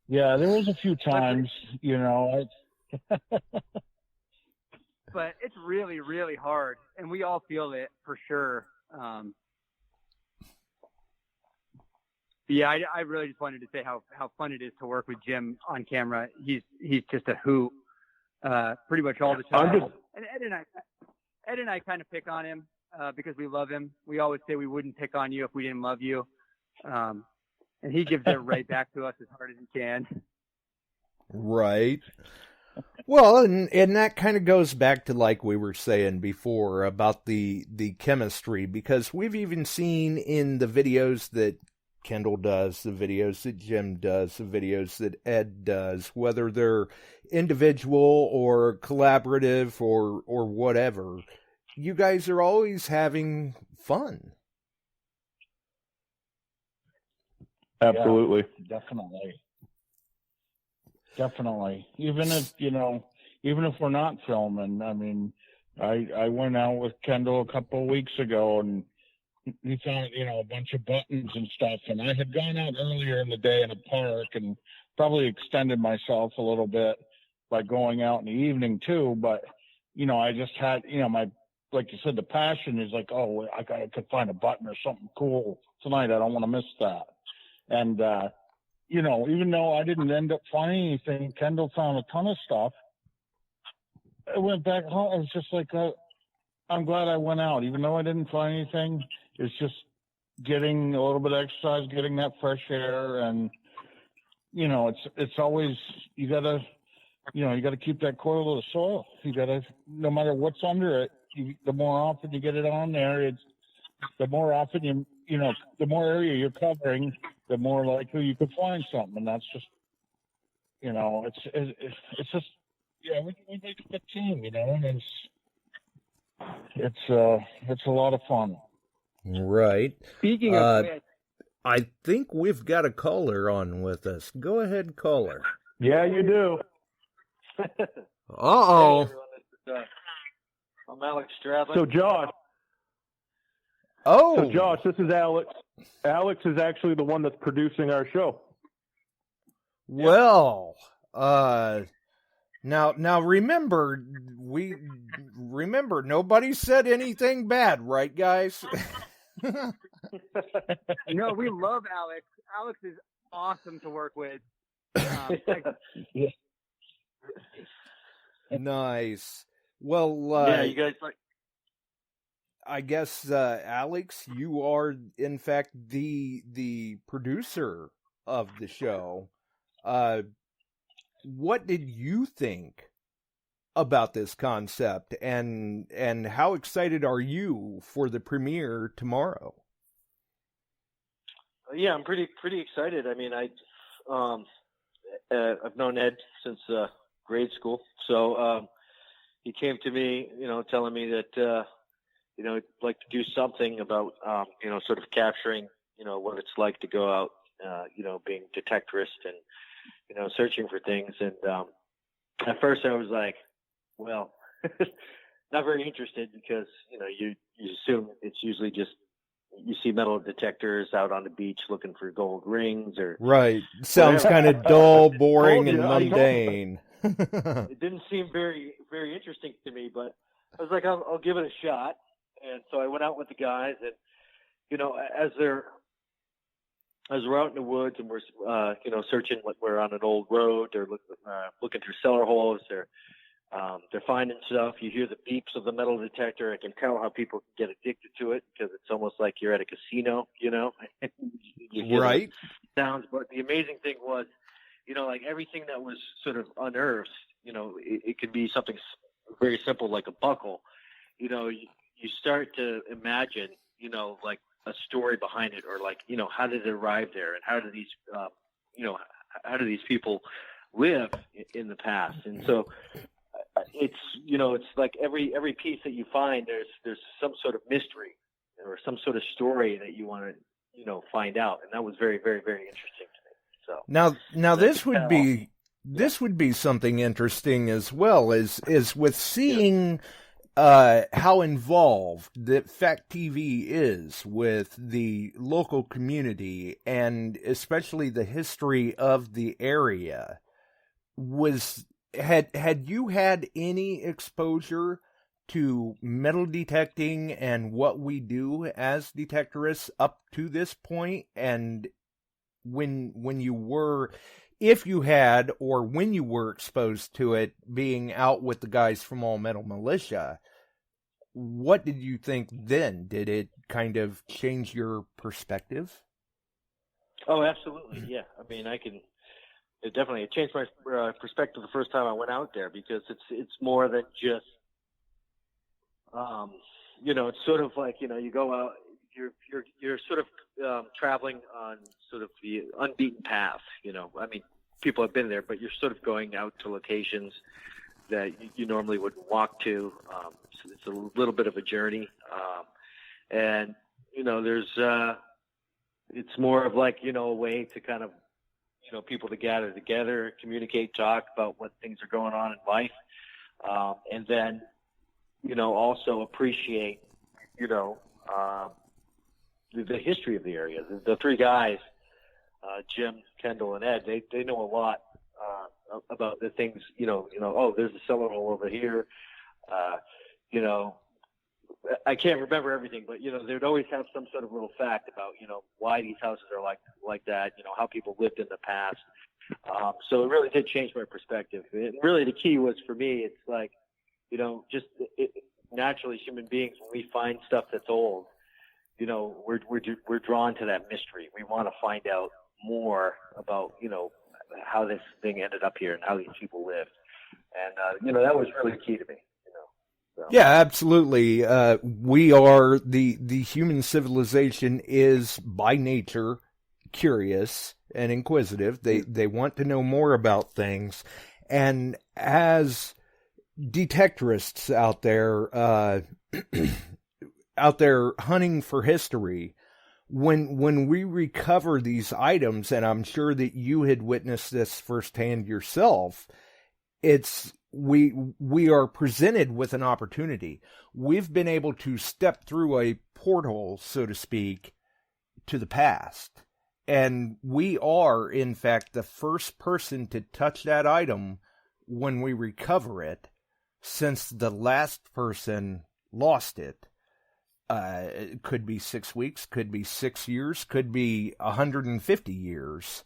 Yeah, there was a few times, But it's really, really hard, and we all feel it for sure. Yeah, I really just wanted to say how fun it is to work with Jim on camera. He's just a hoot, pretty much all the time. And Ed and I kind of pick on him because we love him. We always say we wouldn't pick on you if we didn't love you, and he gives it right back to us as hard as he can. Right. Well, and that kind of goes back to like we were saying before about the chemistry, because we've even seen in the videos that Kendall does, the videos that Jim does, the videos that Ed does, whether they're individual or collaborative or whatever, you guys are always having fun. Absolutely. Yeah, definitely. Even if we're not filming, I mean, I went out with Kendall a couple of weeks ago and we found, a bunch of buttons and stuff. And I had gone out earlier in the day in a park and probably extended myself a little bit by going out in the evening too. But, I just had, like you said, the passion is like, oh, I could find a button or something cool tonight. I don't want to miss that. And, even though I didn't end up finding anything, Kendall found a ton of stuff. I went back home. I was just like, I'm glad I went out, even though I didn't find anything. It's just getting a little bit of exercise, getting that fresh air, and it's always you gotta keep that coil of the soil. You gotta, no matter what's under it, the more often you get it on there, the more often the more area you're covering, the more likely you could find something. And that's just, it's just, we make a good team, and it's a lot of fun. Right. Speaking of which, I think we've got a caller on with us. Go ahead, caller. Yeah, you do. Uh-oh. Hey, everyone, I'm Alex Stradlin. So Josh, this is Alex. Alex is actually the one that's producing our show. Well, now remember, nobody said anything bad, right, guys? No, we love Alex. Alex is awesome to work with. Nice. Well, yeah, you guys like. I guess, Alex, you are in fact the producer of the show. What did you think about this concept, and how excited are you for the premiere tomorrow? Yeah, I'm pretty excited. I mean, I've known Ed since grade school, so he came to me, telling me that he'd like to do something about sort of capturing what it's like to go out, being detectorist and searching for things. And at first I was like, well, not very interested, because you assume it's usually just you see metal detectors out on the beach looking for gold rings or right. Sounds kind of dull, boring, and mundane. It didn't seem very, very interesting to me, but I was like, I'll give it a shot. And so I went out with the guys, and as we're out in the woods and we're searching, we're on an old road, they're looking through cellar holes, they're finding stuff. You hear the beeps of the metal detector. I can tell how people can get addicted to it because it's almost like you're at a casino, You hear right. Sounds. But the amazing thing was, like everything that was sort of unearthed, it could be something very simple like a buckle. You start to imagine, like a story behind it, or like, how did it arrive there, and how do these, how do these people live in the past? And so it's, it's like every piece that you find, there's some sort of mystery or some sort of story that you want to, find out. And that was very, very, very interesting to me. So now this would be something interesting as well, is with seeing how involved that Fact TV is with the local community, and especially the history of the area. Had you had any exposure to metal detecting and what we do as detectorists up to this point? And when you were, if you had, or when you were exposed to it, being out with the guys from All Metal Militia, what did you think then? Did it kind of change your perspective? Oh, absolutely. Yeah. I mean, it changed my perspective the first time I went out there, because it's more than just, it's sort of like, you go out, you're sort of traveling on sort of the unbeaten path. I mean, people have been there, but you're sort of going out to locations that you normally wouldn't walk to. So it's a little bit of a journey. And, it's more of like, a way to kind of, people to gather together, communicate, talk about what things are going on in life. And then, also appreciate, the history of the area. The three guys, Jim, Kendall, and Ed, they know a lot about the things, oh, there's a cellar hole over here. I can't remember everything, but, they'd always have some sort of little fact about, why these houses are like that, how people lived in the past. So it really did change my perspective. And really the key was, for me, it's like, naturally human beings, when we find stuff that's old, we're drawn to that mystery. We want to find out more about, how this thing ended up here and how these people lived. And, that was really key to me. So. Yeah, absolutely. We are the human civilization is by nature curious and inquisitive. They want to know more about things, and as detectorists out there hunting for history, when we recover these items, and I'm sure that you had witnessed this firsthand yourself, we are presented with an opportunity. We've been able to step through a portal, so to speak, to the past. And we are, in fact, the first person to touch that item when we recover it, since the last person lost it. It could be 6 weeks, could be 6 years, could be 150 years.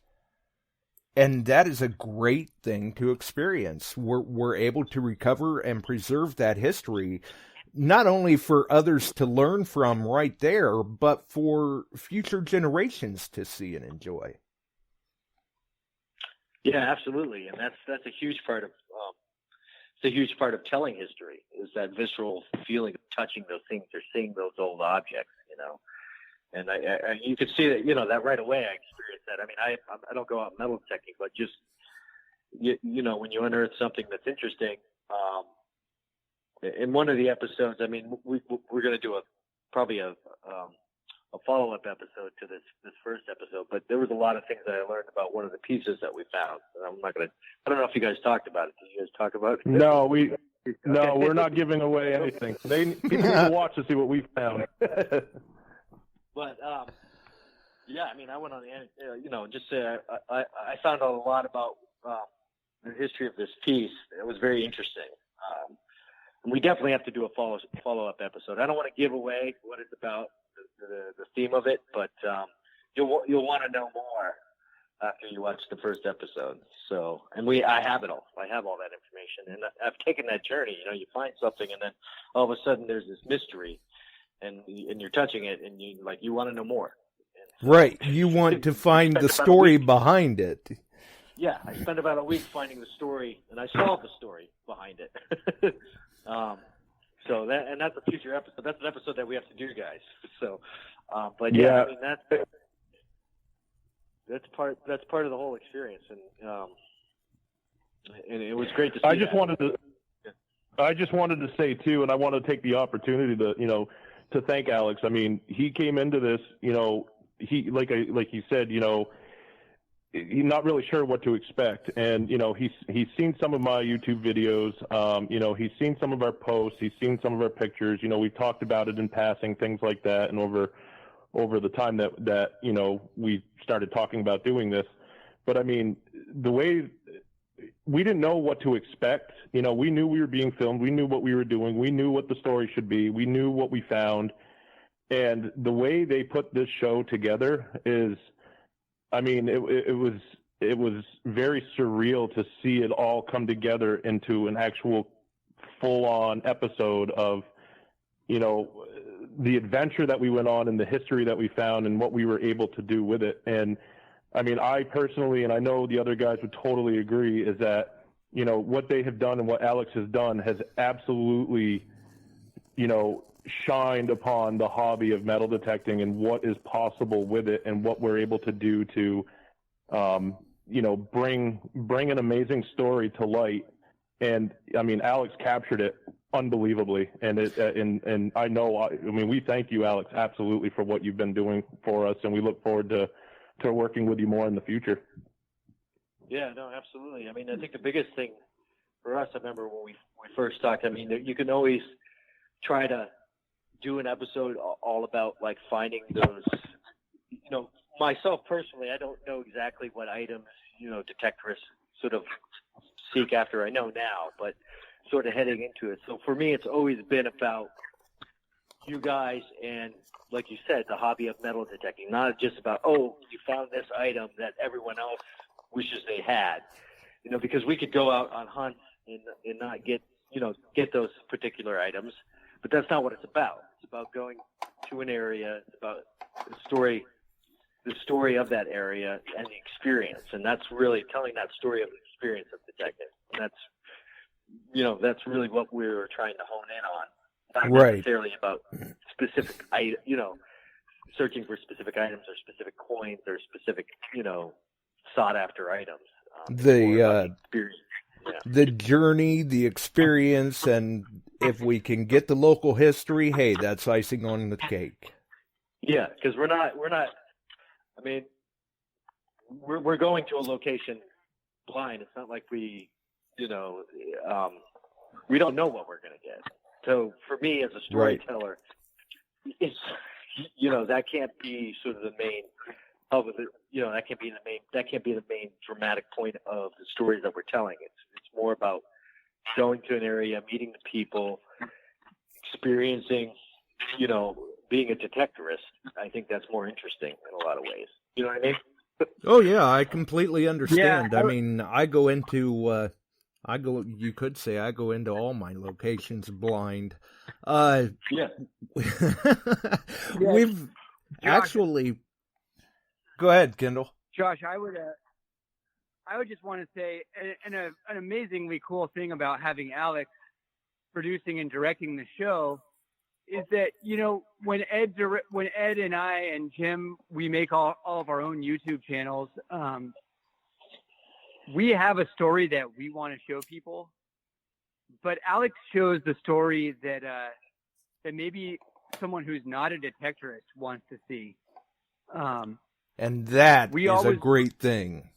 And that is a great thing to experience. We're able to recover and preserve that history, not only for others to learn from right there, but for future generations to see and enjoy. Yeah, absolutely. And that's a huge part of telling history, is that visceral feeling of touching those things or seeing those old objects, And you could see that, that right away. I experienced that. I mean, I don't go out metal detecting, but just, when you unearth something that's interesting, in one of the episodes, I mean, we're going to do probably a follow-up episode to this first episode, but there was a lot of things that I learned about one of the pieces that we found. I don't know if you guys talked about it. Did you guys talk about it? No, we're not giving away anything. People need to watch to see what we found. But yeah, I mean, I went on the, just say I found out a lot about the history of this piece. It was very interesting. And we definitely have to do a follow-up episode. I don't want to give away what it's about, the theme of it, but you'll want to know more after you watch the first episode. So, and I have it all. I have all that information, and I've taken that journey. You find something, and then all of a sudden there's this mystery, and you're touching it, and you want to know more. And right. You want to find the story behind it. Yeah, I spent about a week finding the story, and I solved the story behind it. So that's a future episode. That's an episode that we have to do, guys. So, but yeah, I mean that's part of the whole experience, and it was great to see. I just wanted to say too, and I want to take the opportunity to thank Alex. I mean, he came into this, he like you said, he's not really sure what to expect, and he's seen some of my YouTube videos. He's seen some of our posts. He's seen some of our pictures. We've talked about it in passing, things like that, and over the time that we started talking about doing this. But I mean, the way we didn't know what to expect. We knew we were being filmed. We knew what we were doing. We knew what the story should be. We knew what we found. And the way they put this show together is, I mean, it was very surreal to see it all come together into an actual full-on episode of, the adventure that we went on and the history that we found and what we were able to do with it. And I mean, I personally, and I know the other guys would totally agree, is that, what they have done and what Alex has done has absolutely, shined upon the hobby of metal detecting and what is possible with it and what we're able to do to, bring an amazing story to light. And I mean, Alex captured it unbelievably. And and I know, we thank you, Alex, absolutely, for what you've been doing for us. And we look forward to working with you more in the future. Yeah, no, absolutely. I mean, I think the biggest thing for us, I remember when we first talked, I mean, you can always try to do an episode all about like finding those, myself personally, I don't know exactly what items, detectorists sort of seek after. I know now, but sort of heading into it. So for me, it's always been about you guys and, like you said, the hobby of metal detecting, not just about, you found this item that everyone else wishes they had, because we could go out on hunts and not get those particular items, but that's not what it's about. It's about going to an area. It's about the story of that area and the experience. And that's really telling that story of the experience of detecting. And that's really what we're trying to hone in on. Not necessarily about specific, searching for specific items or specific coins or specific, sought after items. The journey, the experience, and if we can get the local history, hey, that's icing on the cake. Yeah, because we're not. I mean, we're going to a location blind. It's not like we don't know what we're going to get. So for me as a storyteller, it's, that can't be sort of the main hub of it. That can't be the main dramatic point of the stories that we're telling. It's more about going to an area, meeting the people, experiencing, being a detectorist. I think that's more interesting in a lot of ways. You know what I mean? Oh yeah, I completely understand. Yeah, I mean, I go into all my locations blind. Yeah. We've actually. Go ahead, Kendall. Josh, I would just want to say an amazingly cool thing about having Alex producing and directing the show is that, when Ed and I and Jim, we make all of our own YouTube channels, we have a story that we want to show people, but Alex shows the story that maybe someone who's not a detectorist wants to see. And that is a great thing.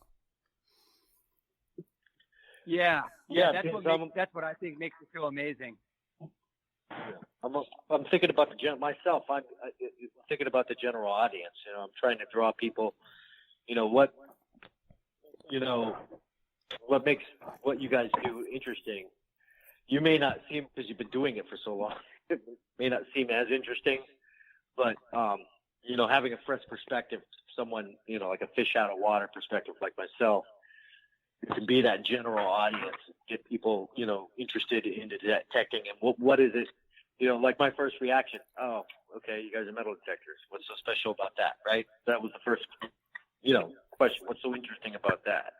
Yeah. That's what I think makes the show amazing. I'm thinking about the gym myself. thinking about the general audience. You know, I'm trying to draw people. What makes what you guys do interesting. You may not seem, because you've been doing it for so long, it may not seem as interesting, but having a fresh perspective, someone like a fish out of water perspective like myself, you can be that general audience, get people interested in detecting and what is it. Like my first reaction, oh, okay, you guys are metal detectors. What's so special about that, right? That was the first, question. What's so interesting about that?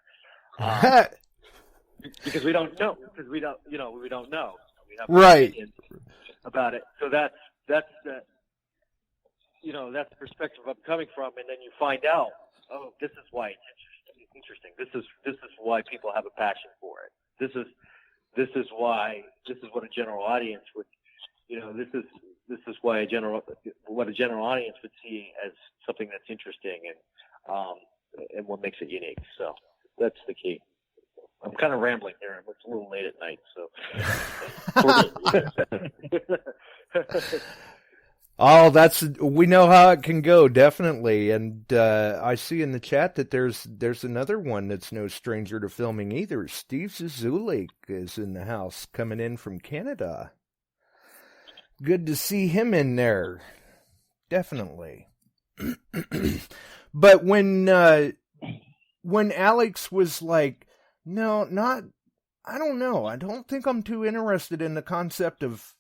Because we don't know. Because we don't know. We have right opinions about it. So that's the that's the perspective I'm coming from, and then you find out, oh, this is why it's interesting. This is why people have a passion for it. This is what a general audience would. This is why what a general audience would see as something that's interesting and what makes it unique. So that's the key. I'm kind of rambling here. It's a little late at night, so. Oh, we know how it can go, definitely. And I see in the chat that there's another one that's no stranger to filming either. Steve Zuzulik is in the house, coming in from Canada. Good to see him in there. Definitely. But when Alex was like, no, I don't know. I don't think I'm too interested in the concept of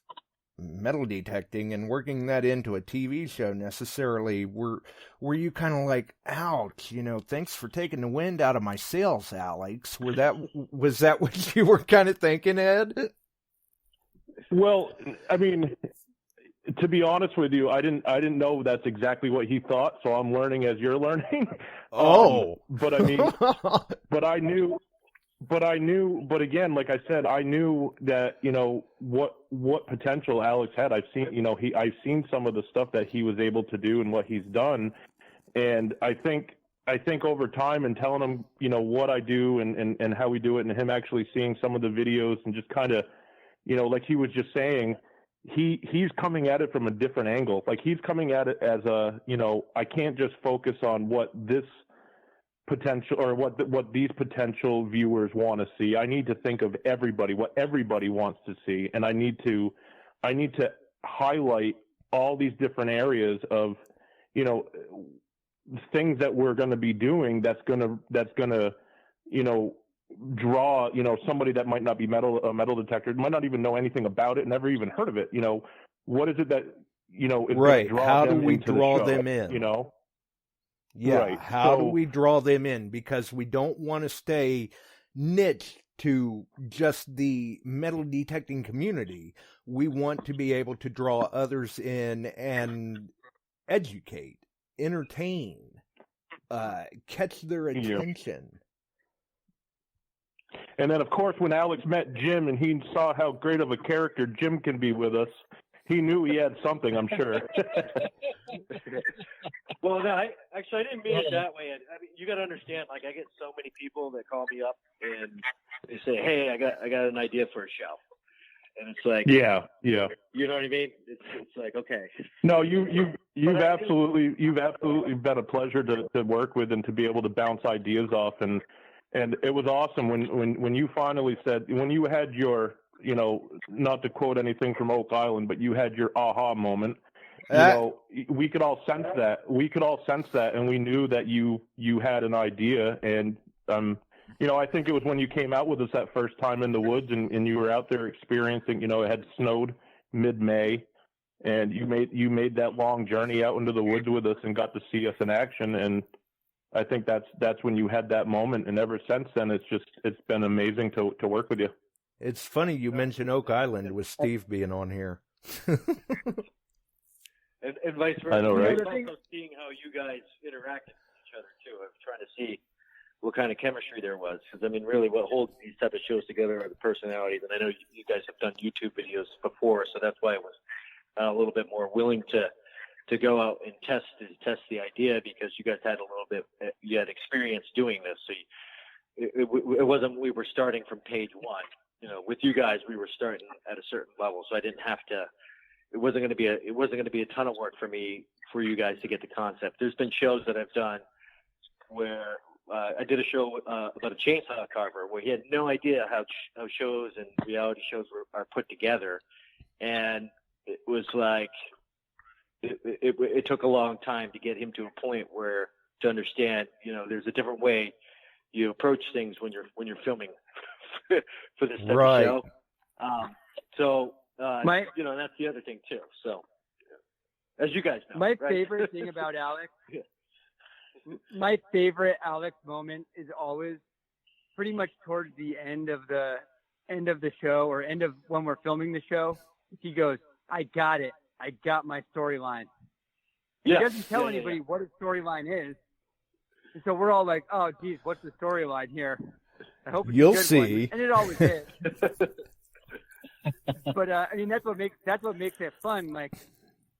metal detecting and working that into a TV show necessarily. Were you kind of like, ouch, thanks for taking the wind out of my sails, Alex? Was that what you were kind of thinking, Ed? Well, I mean, to be honest with you, I didn't know that's exactly what he thought, so I'm learning as you're learning. But I mean, but again, like I said, I knew that, what potential Alex had. I've seen some of the stuff that he was able to do and what he's done. And I think over time and telling him, what I do and how we do it, and him actually seeing some of the videos and just kind of, like he was just saying, he's coming at it from a different angle. Like he's coming at it as I can't just focus on what this potential or what these potential viewers want to see. I need to think of what everybody wants to see, and I need to highlight all these different areas of things that we're going to be doing that's going to draw somebody that might not be a metal detector, might not even know anything about it, never even heard of it. What is it that is right? Draw how do them we into draw the show, them in? Yeah, right. How do we draw them in? Because we don't want to stay niche to just the metal detecting community. We want to be able to draw others in and educate, entertain, catch their attention. And then, of course, when Alex met Jim and he saw how great of a character Jim can be with us, he knew he had something, I'm sure. Well, no, I didn't mean it that way. I mean, you got to understand, like, I get so many people that call me up and they say, "Hey, I got an idea for a show," and it's like, yeah, you know what I mean? It's like, okay. No, you've absolutely been a pleasure to work with and to be able to bounce ideas off, and it was awesome when you finally said, when you had your, not to quote anything from Oak Island, but you had your aha moment. We could all sense that, and we knew that you had an idea. And I think it was when you came out with us that first time in the woods, and you were out there experiencing. It had snowed mid-May, and you made that long journey out into the woods with us and got to see us in action. And I think that's when you had that moment. And ever since then, it's been amazing to work with you. It's funny you mentioned Oak Island with Steve being on here. And vice versa. I know, right? Also seeing how you guys interacted with each other too. I was trying to see what kind of chemistry there was, because I mean, really, what holds these type of shows together are the personalities. And I know you guys have done YouTube videos before, so that's why I was a little bit more willing to go out and test the idea, because you guys had you had experience doing this. So it wasn't we were starting from page one. With you guys, we were starting at a certain level, so I didn't have to it wasn't going to be a ton of work for you guys to get the concept. There's been shows that I've done where I did a show about a chainsaw carver where he had no idea how shows and reality shows are put together, and it was like it took a long time to get him to a point where to understand, there's a different way you approach things when you're filming for this type of show. That's the other thing too. So, as you guys know, my favorite thing about Alex, my favorite Alex moment is always pretty much towards the end of the show or end of when we're filming the show. He goes, "I got it. I got my storyline." He doesn't tell anybody what his storyline is. And so we're all like, "Oh, geez, what's the storyline here?" I hope it's You'll a good see. one. And it always is. But that's what makes it fun. Like,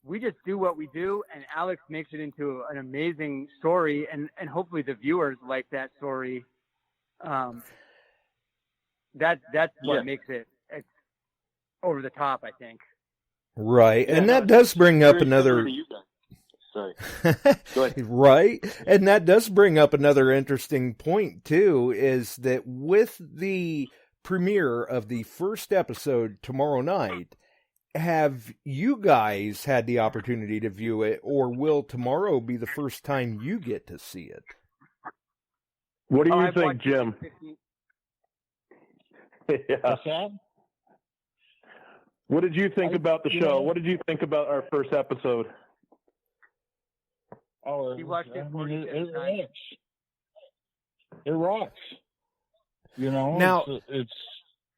we just do what we do, and Alex makes it into an amazing story, and hopefully the viewers like that story. That's what makes it over the top, I think. Right, and that does bring up another. Sorry. Go ahead. Right, and that does bring up another interesting point too. Is that with the premiere of the first episode tomorrow night, have you guys had the opportunity to view it, or will tomorrow be the first time you get to see it? What do you think, Jim? What's that? What did you think about the show? What did you think about our first episode? Oh, he watched it. It rocks. It rocks.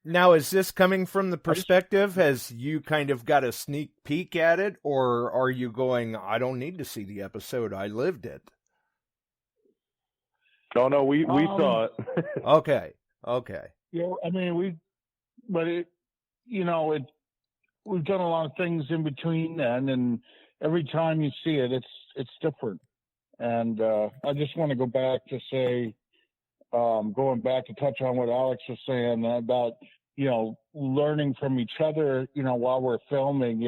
Now, is this coming from the perspective as you kind of got a sneak peek at it, or are you going, I don't need to see the episode, I lived it? Oh, no, we saw it. Okay. Yeah, we've done a lot of things in between then, and every time you see it, it's different. And I just want to go back to say, going back to touch on what Alex was saying about, learning from each other, while we're filming,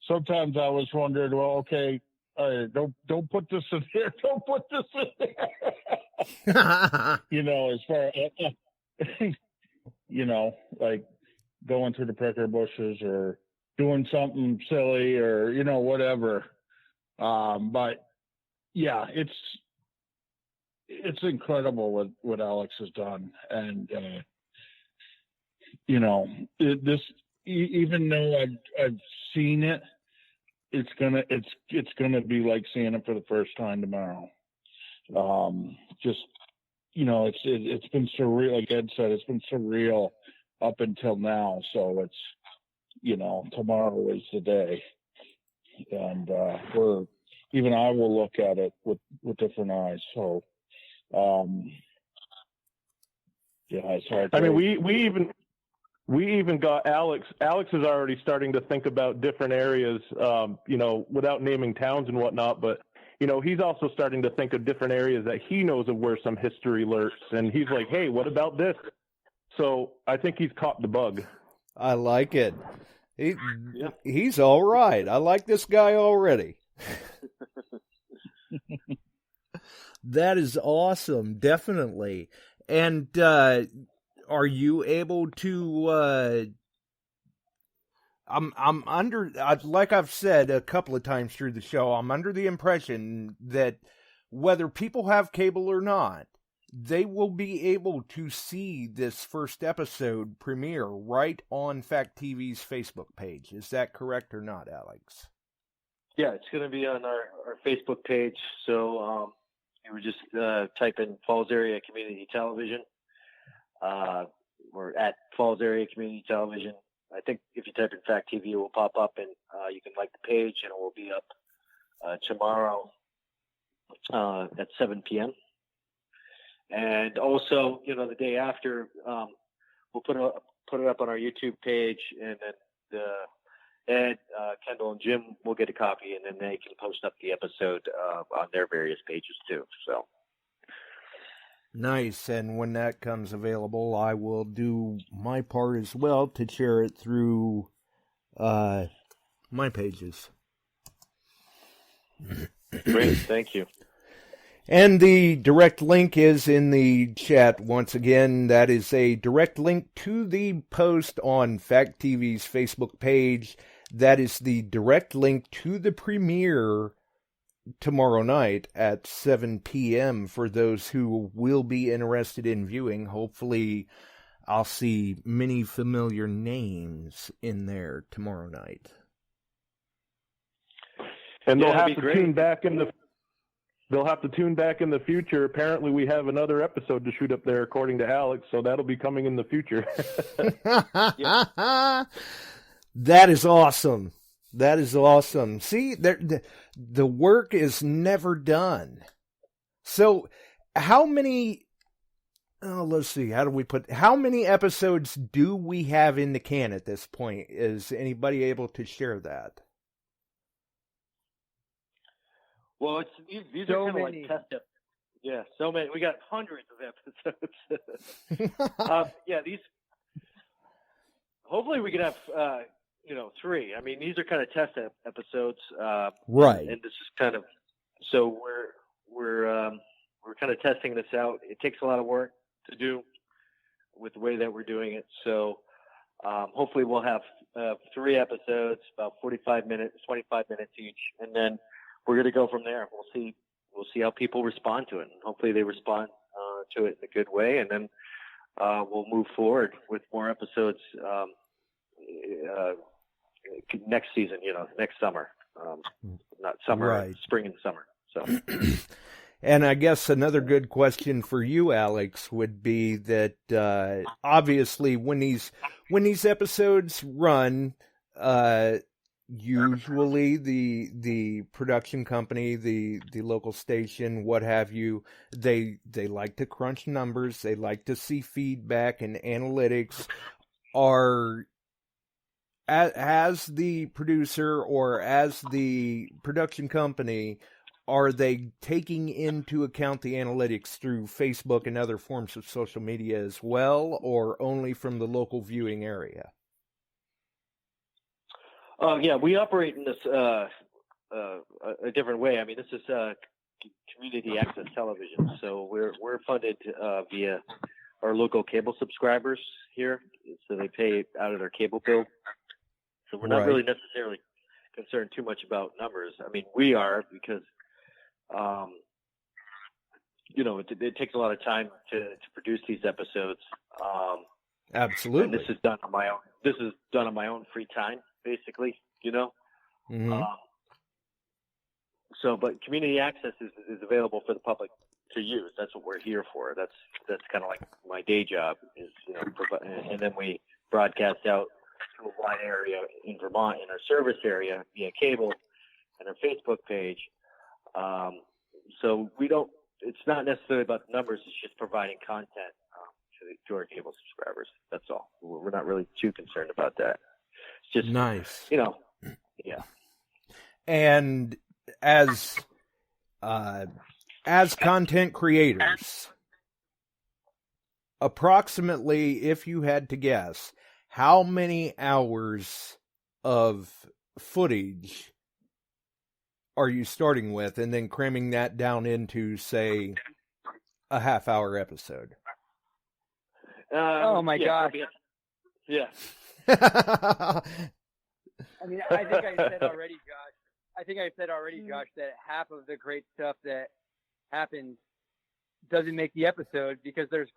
sometimes I was wondering, well, okay, don't put this in here. Don't put this in there. As far as, like going through the pricker bushes or doing something silly or, whatever. But yeah, it's incredible what Alex has done. And, even though I've seen it, it's gonna be like seeing it for the first time tomorrow. It's been surreal. Like Ed said, it's been surreal up until now. So it's, tomorrow is the day. And, I will look at it with different eyes. So, it's hard. I mean, we even got Alex. Alex is already starting to think about different areas, without naming towns and whatnot, but, he's also starting to think of different areas that he knows of where some history lurks. And he's like, hey, what about this? So I think he's caught the bug. I like it. He's all right. I like this guy already. That is awesome. Definitely. And are you able to I'm under, like I've said a couple of times through the show, I'm under the impression that whether people have cable or not, they will be able to see this first episode premiere right on Fact TV's Facebook page. Is that correct or not, Alex? Yeah, it's going to be on our Facebook page. So you would just type in Falls Area Community Television or at Falls Area Community Television. I think if you type in Fact TV, it will pop up, and you can like the page, and it will be up tomorrow at 7 p.m. And also, the day after, we'll put it up on our YouTube page, and then Ed, Kendall, and Jim will get a copy, and then they can post up the episode on their various pages too. So nice. And when that comes available, I will do my part as well to share it through my pages. Great, thank you. And the direct link is in the chat once again. That is a direct link to the post on Fact TV's Facebook page. That is the direct link to the premiere tomorrow night at 7 p.m. for those who will be interested in viewing. Hopefully, I'll see many familiar names in there tomorrow night. And Yeah, they'll have that'd to be great. tune back in the. They'll have to tune back in the future. Apparently, we have another episode to shoot up there, according to Alex. So that'll be coming in the future. That is awesome. That is awesome. See, the work is never done. So, how many? Oh, let's see. How many episodes do we have in the can at this point? Is anybody able to share that? Well, these So are kind many. of like test. Yeah, so many. We got hundreds of episodes. These. Hopefully, we can have 3. I mean, these are kind of test episodes. Right. And this is kind of so we're kind of testing this out. It takes a lot of work to do with the way that we're doing it. So hopefully, we'll have 3 episodes, about 45 minutes, 25 minutes each, and then we're going to go from there. We'll see how people respond to it, and hopefully they respond to it in a good way, and then we'll move forward with more episodes next season. Next summer, not summer, Right. Spring and summer. So, and I guess another good question for you, Alex, would be that obviously when these episodes run. Usually the production company, the local station, what have you, they like to crunch numbers. They like to see feedback and analytics. As the producer or as the production company, are they taking into account the analytics through Facebook and other forms of social media as well, or only from the local viewing area? Yeah, we operate in this a different way. I mean, this is community access television, so we're funded via our local cable subscribers here, so they pay out of their cable bill. So we're not really necessarily concerned too much about numbers. I mean, we are because it takes a lot of time to produce these episodes. Absolutely. And this is done on my own. This is done on my own free time, basically. Mm-hmm. But community access is available for the public to use. That's what we're here for. That's kind of like my day job is, and then we broadcast out to a wide area in Vermont in our service area via cable and our Facebook page. So it's not necessarily about the numbers. It's just providing content to our cable subscribers. That's all. We're not really too concerned about that. It's just nice. Yeah. And as content creators, approximately, if you had to guess, how many hours of footage are you starting with and then cramming that down into, say, a half-hour episode? Oh my gosh. Yeah. I mean, I think I said already, Josh, that half of the great stuff that happens doesn't make the episode because there's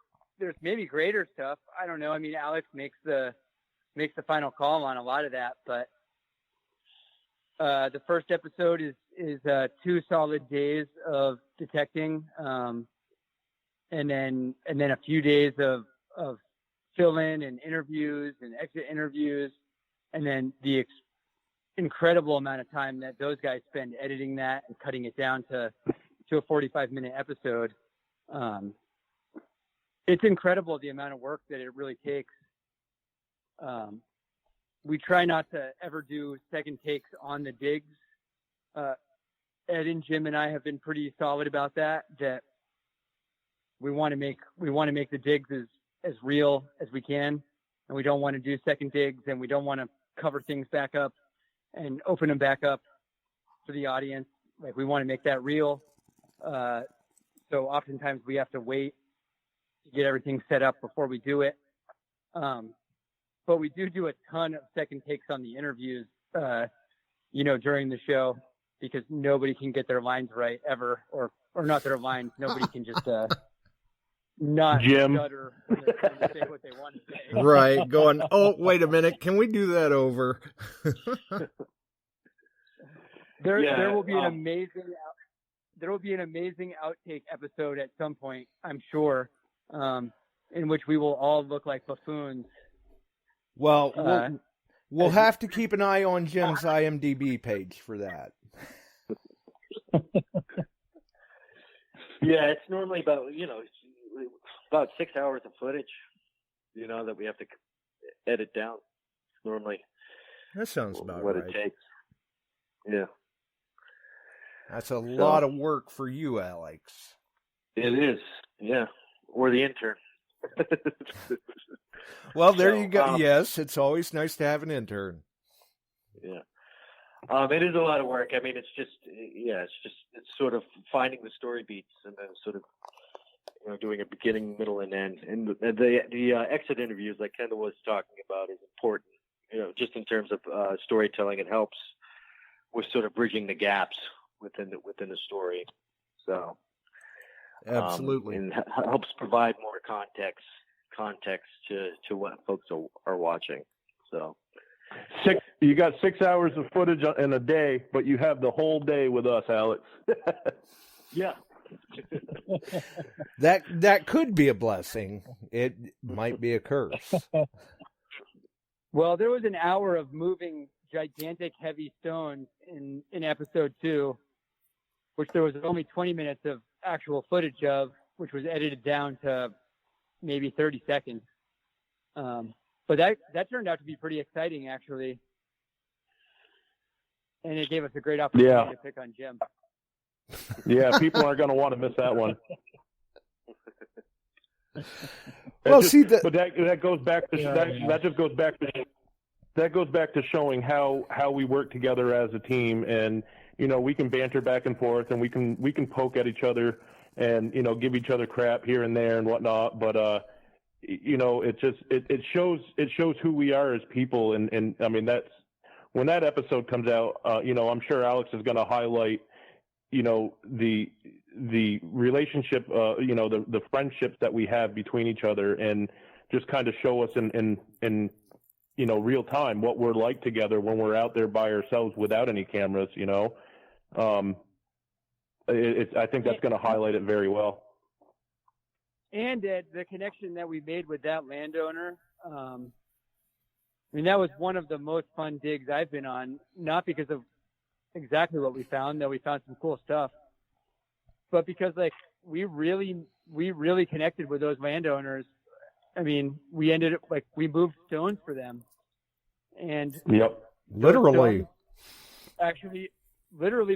maybe greater stuff. I don't know. I mean, Alex makes the final call on a lot of that, but the first episode is 2 solid days of detecting, and then a few days of fill-in and interviews and exit interviews, and then the incredible amount of time that those guys spend editing that and cutting it down to a 45-minute episode. It's incredible the amount of work that it really takes. We try not to ever do second takes on the digs. Ed and Jim and I have been pretty solid about that we want to make the digs as real as we can, and we don't want to do second digs, and we don't want to cover things back up and open them back up for the audience. Like, we want to make that real. So oftentimes we have to wait to get everything set up before we do it. But we do a ton of second takes on the interviews, during the show, because nobody can get their lines right ever, or not their lines. Nobody can just not Jim. stutter when they're trying to say what they want to say. Right, going, oh, wait a minute, can we do that over? There will be an amazing outtake episode at some point, I'm sure, in which we will all look like buffoons. Well, we'll have to keep an eye on Jim's IMDb page for that. Yeah, it's normally about 6 hours of footage, that we have to edit down. Normally, that sounds about what right. It takes. Yeah, that's a lot of work for you, Alex. It is. Yeah, or the intern. Well, there you go. Yes, it's always nice to have an intern. Yeah. It is a lot of work. I mean, it's sort of finding the story beats and then sort of, doing a beginning, middle, and end. And the exit interviews, like Kendall was talking about, is important, just in terms of storytelling. It helps with sort of bridging the gaps within the story. So. Absolutely. And helps provide more context to what folks are watching. So you got 6 hours of footage in a day, but you have the whole day with us, Alex. Yeah. That could be a blessing. It might be a curse. Well, there was an hour of moving gigantic heavy stones in episode 2, which there was only 20 minutes of actual footage of, which was edited down to maybe 30 seconds. But that turned out to be pretty exciting, actually. And it gave us a great opportunity to pick on Jim. Yeah, people aren't going to want to miss that one. Well, but that goes back to that goes back to showing how we work together as a team, and we can banter back and forth, and we can poke at each other, and give each other crap here and there and whatnot. But it shows who we are as people, and I mean, that's when that episode comes out. I'm sure Alex is going to highlight the relationship, the friendships that we have between each other, and just kind of show us in real time what we're like together when we're out there by ourselves without any cameras. I think that's going to highlight it very well. And the connection that we made with that landowner, that was one of the most fun digs I've been on, not because of exactly what we found, though we found some cool stuff, but because we really connected with those landowners. I mean, we ended up we moved stones for them, and literally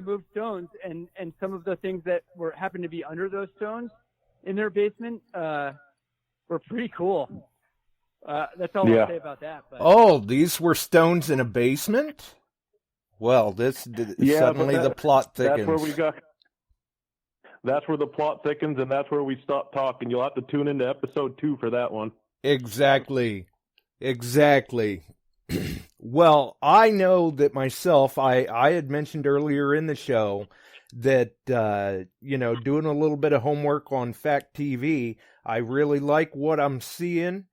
moved stones, and some of the things that happened to be under those stones in their basement were pretty cool. That's all I'll say about that. But. Oh, these were stones in a basement? Well, suddenly the plot thickens. That's where the plot thickens, and that's where we stop talking. You'll have to tune into episode 2 for that one. Exactly. Well, I know that myself, I had mentioned earlier in the show that, doing a little bit of homework on Fact TV, I really like what I'm seeing,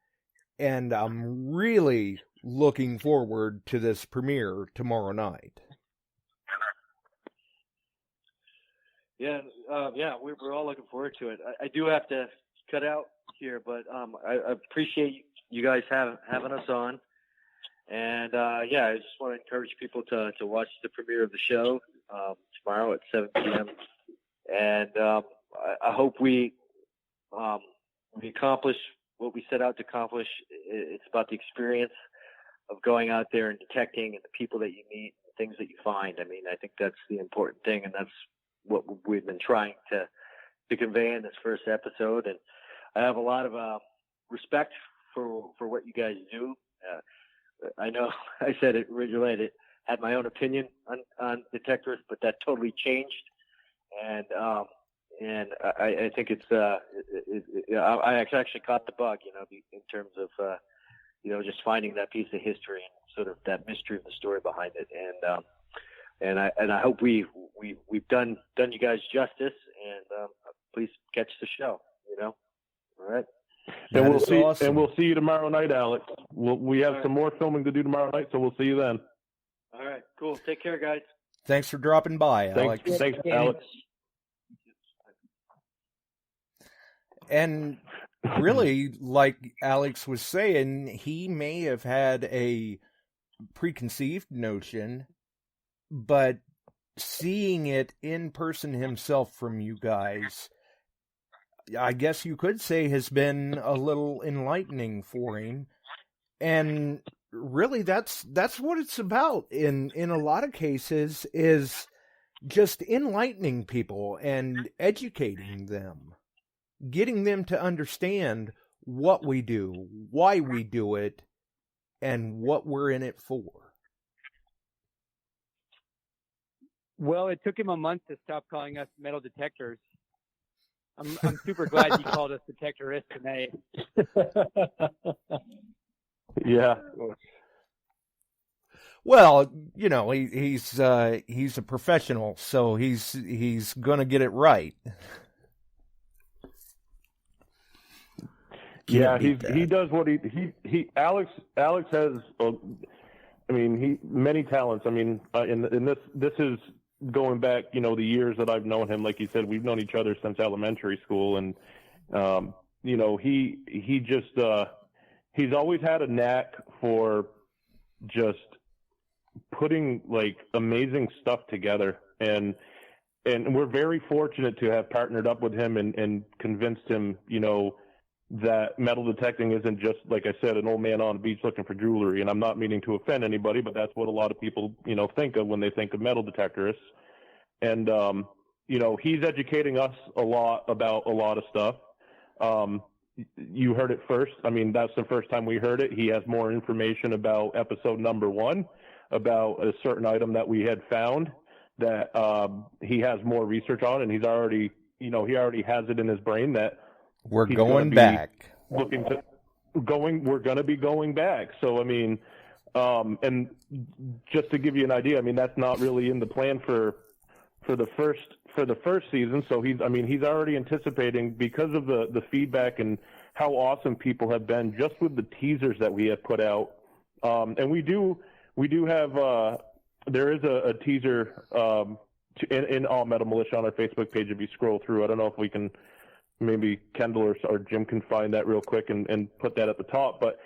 and I'm really looking forward to this premiere tomorrow night. Yeah, we're all looking forward to it. I do have to cut out here, but I appreciate you guys having us on. And I just want to encourage people to watch the premiere of the show tomorrow at 7 p.m. And I hope we accomplish what we set out to accomplish. It's about the experience of going out there and detecting, and the people that you meet, and things that you find. I mean, I think that's the important thing, and that's what we've been trying to convey in this first episode. And I have a lot of respect for what you guys do. I know I said it related. had my own opinion on detectors, but that totally changed. And I think I actually caught the bug, in terms of, just finding that piece of history and sort of that mystery of the story behind it. And I hope we've done you guys justice, and please catch the show, All right. And we'll see. Awesome. And we'll see you tomorrow night, Alex. We have some more filming to do tomorrow night, so we'll see you then. All right. Cool. Take care, guys. Thanks for dropping by, Alex. Thanks, Alex. And really, like Alex was saying, he may have had a preconceived notion, but seeing it in person himself from you guys, I guess you could say, has been a little enlightening for him. And really, that's what it's about in a lot of cases, is just enlightening people and educating them, getting them to understand what we do, why we do it, and what we're in it for. Well, it took him a month to stop calling us metal detectors. I'm super glad he called us detectorists tonight. Yeah. Well, he's a professional, so he's gonna get it right. Yeah, he does what he Alex has. Many talents. In this is going back, the years that I've known him. Like you said, we've known each other since elementary school, and he just he's always had a knack for just putting like amazing stuff together, and we're very fortunate to have partnered up with him and convinced him, that metal detecting isn't just, like I said, an old man on the beach looking for jewelry. And I'm not meaning to offend anybody, but that's what a lot of people, think of when they think of metal detectorists. And, he's educating us a lot about a lot of stuff. You heard it first. That's the first time we heard it. He has more information about episode number 1, about a certain item that we had found that he has more research on, and he's already, he already has it in his brain that we're going back. We're going to be going back. So, and just to give you an idea, that's not really in the plan for the first season. So he's already anticipating, because of the feedback and how awesome people have been just with the teasers that we have put out. And we do have, there is a teaser, in All Metal Militia on our Facebook page. If you scroll through, I don't know if we can, maybe Kendall or Jim can find that real quick and put that at the top. But,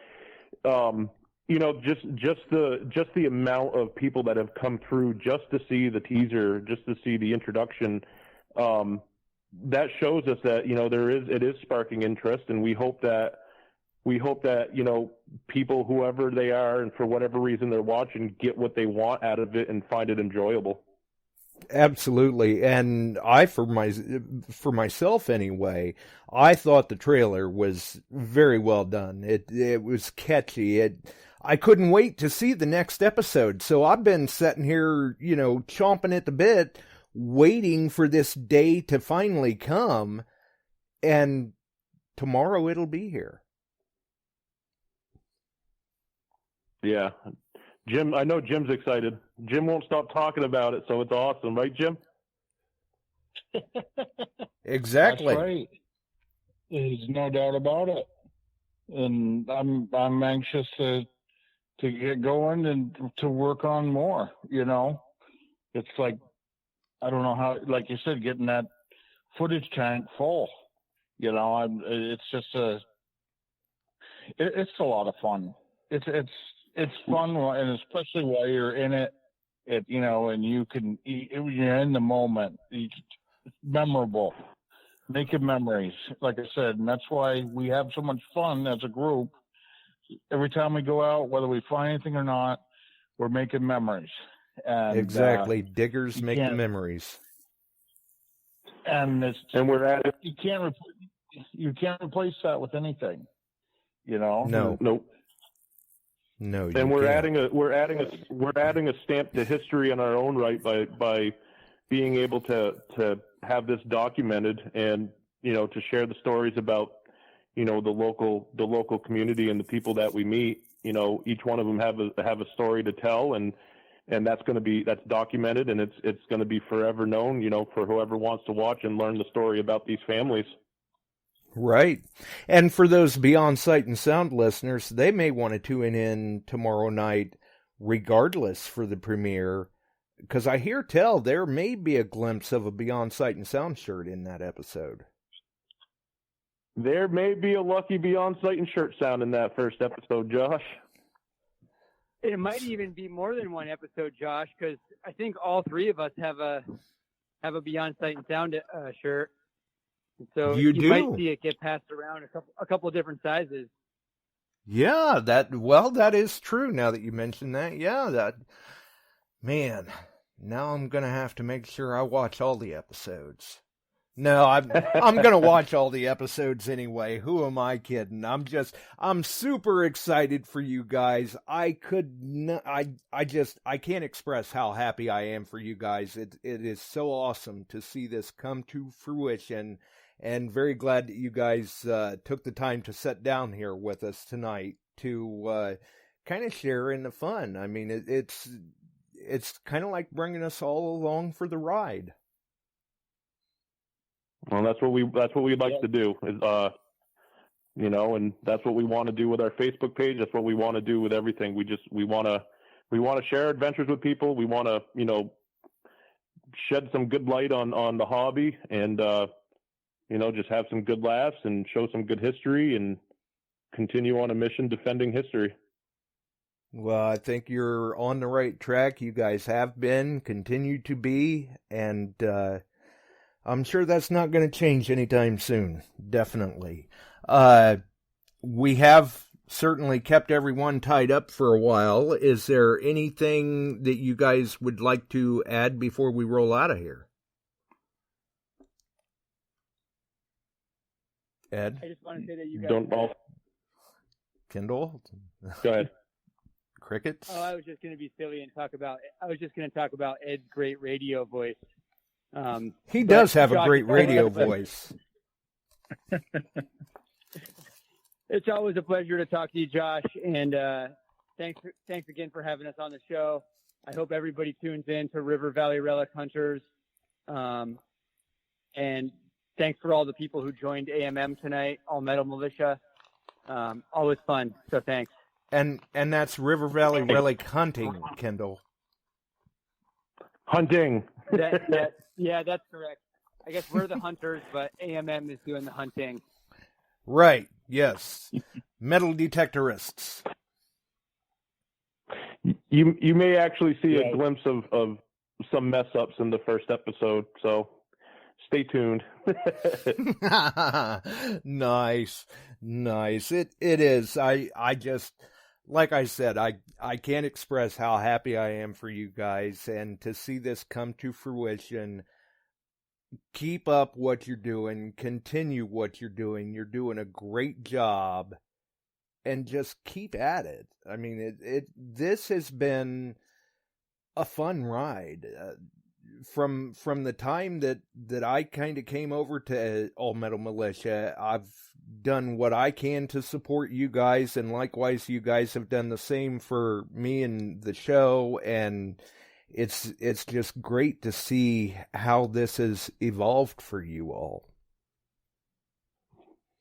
just the amount of people that have come through just to see the teaser, just to see the introduction, that shows us that, it is sparking interest, and we hope that, people, whoever they are, and for whatever reason they're watching, get what they want out of it and find it enjoyable. Absolutely. And for myself anyway, I thought the trailer was very well done. It was catchy. I couldn't wait to see the next episode. So I've been sitting here, chomping at the bit, waiting for this day to finally come. And tomorrow it'll be here. Yeah. Jim, I know Jim's excited. Jim won't stop talking about it, so it's awesome, right, Jim? Exactly. That's right. There's no doubt about it. And I'm anxious to get going and to work on more. It's like, I don't know how, like you said, getting that footage tank full. It's just it's a lot of fun. It's fun, and especially while you're in it, and you can, you're in the moment. It's memorable, making memories, like I said, and that's why we have so much fun as a group. Every time we go out, whether we find anything or not, we're making memories. And, exactly, diggers make the memories. And we're at it. You can't replace that with anything. No. Nope. No, you and we're can't. adding a stamp to history in our own right by being able to have this documented and, you know, to share the stories about, you know, the local community and the people that we meet. You know, each one of them have a story to tell, and that's documented, and it's going to be forever known, you know, for whoever wants to watch and learn the story about these families. Right. And for those Beyond Sight and Sound listeners, they may want to tune in tomorrow night regardless for the premiere, because I hear tell there may be a glimpse of a Beyond Sight and Sound shirt in that episode. There may be a lucky Beyond Sight and shirt sound in that first episode, Josh. It might even be more than one episode, Josh, because I think all three of us have a Beyond Sight and Sound shirt. So you might see it get passed around a couple of different sizes. Yeah, that is true now that you mention that. Yeah, man, now I'm going to have to make sure I watch all the episodes. No, I'm going to watch all the episodes anyway. Who am I kidding? I'm super excited for you guys. I can't express how happy I am for you guys. It is so awesome to see this come to fruition, and very glad that you guys took the time to sit down here with us tonight to kind of share in the fun. I mean, it's kind of like bringing us all along for the ride. Well, that's what we'd like to do, is, you know, and that's what we want to do with our Facebook page. That's what we want to do with everything. We want to share adventures with people. We want to, you know, shed some good light on the hobby, and you know, just have some good laughs and show some good history and continue on a mission defending history. Well, I think you're on the right track. You guys have been, continue to be, and I'm sure that's not going to change anytime soon. Definitely. We have certainly kept everyone tied up for a while. Is there anything that you guys would like to add before we roll out of here? Ed? I just want to say that you guys Don't all. Kendall? Go ahead. Crickets? Oh, I was just going to be silly and talk about Ed's great radio voice. He does have a great radio voice. It's always a pleasure to talk to you, Josh, and thanks again for having us on the show. I hope everybody tunes in to River Valley Relic Hunters, and thanks for all the people who joined AMM tonight, All Metal Militia. Always fun, so thanks. And that's River Valley Relic Hunting, Kendall. Hunting. Yeah, that's correct. I guess we're the hunters, but AMM is doing the hunting. Right, yes. Metal detectorists. You may actually see a glimpse of some mess ups in the first episode, so stay tuned. Nice. It is. I just, like I said, I can't express how happy I am for you guys, and to see this come to fruition. Keep up what you're doing. Continue what you're doing. You're doing a great job, and just keep at it. I mean, this has been a fun ride. From the time that I kind of came over to All Metal Militia, I've done what I can to support you guys, and likewise you guys have done the same for me and the show, and it's just great to see how this has evolved for you all.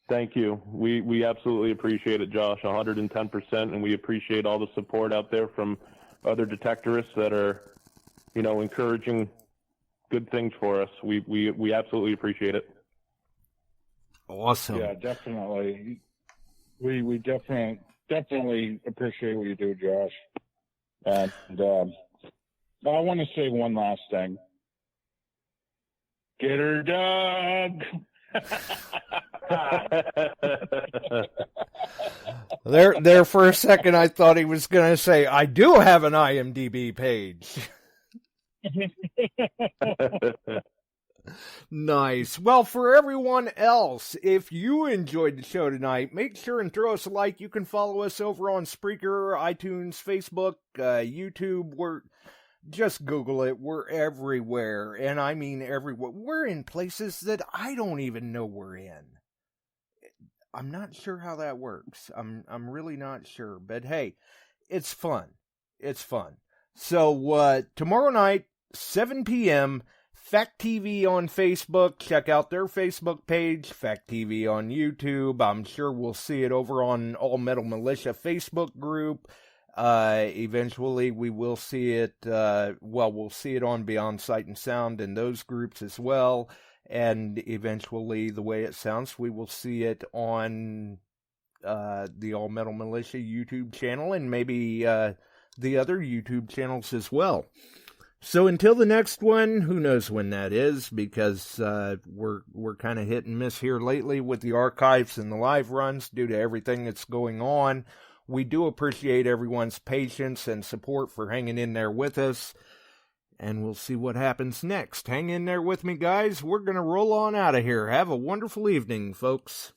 Thank you. We absolutely appreciate it, Josh, 110%, and we appreciate all the support out there from other detectorists that are, you know, encouraging good things for us. We absolutely appreciate it. Awesome. Yeah, definitely. We definitely appreciate what you do, Josh. And I want to say one last thing. Get her, Doug. There for a second I thought he was going to say, I do have an IMDb page. Nice. Well, for everyone else, if you enjoyed the show tonight, make sure and throw us a like. You can follow us over on Spreaker, iTunes, Facebook, YouTube. Just Google it. We're everywhere. And I mean everywhere. We're in places that I don't even know we're in. I'm not sure how that works. I'm really not sure. But hey, it's fun. It's fun. So tomorrow night, 7 p.m., Fact TV on Facebook. Check out their Facebook page. Fact TV on YouTube. I'm sure we'll see it over on All Metal Militia Facebook group. Eventually we will see it, we'll see it on Beyond Sight and Sound and those groups as well. And eventually, the way it sounds, we will see it on the All Metal Militia YouTube channel and maybe the other YouTube channels as well. So until the next one, who knows when that is, because we're kind of hit and miss here lately with the archives and the live runs due to everything that's going on. We do appreciate everyone's patience and support for hanging in there with us, and we'll see what happens next. Hang in there with me, guys. We're going to roll on out of here. Have a wonderful evening, folks.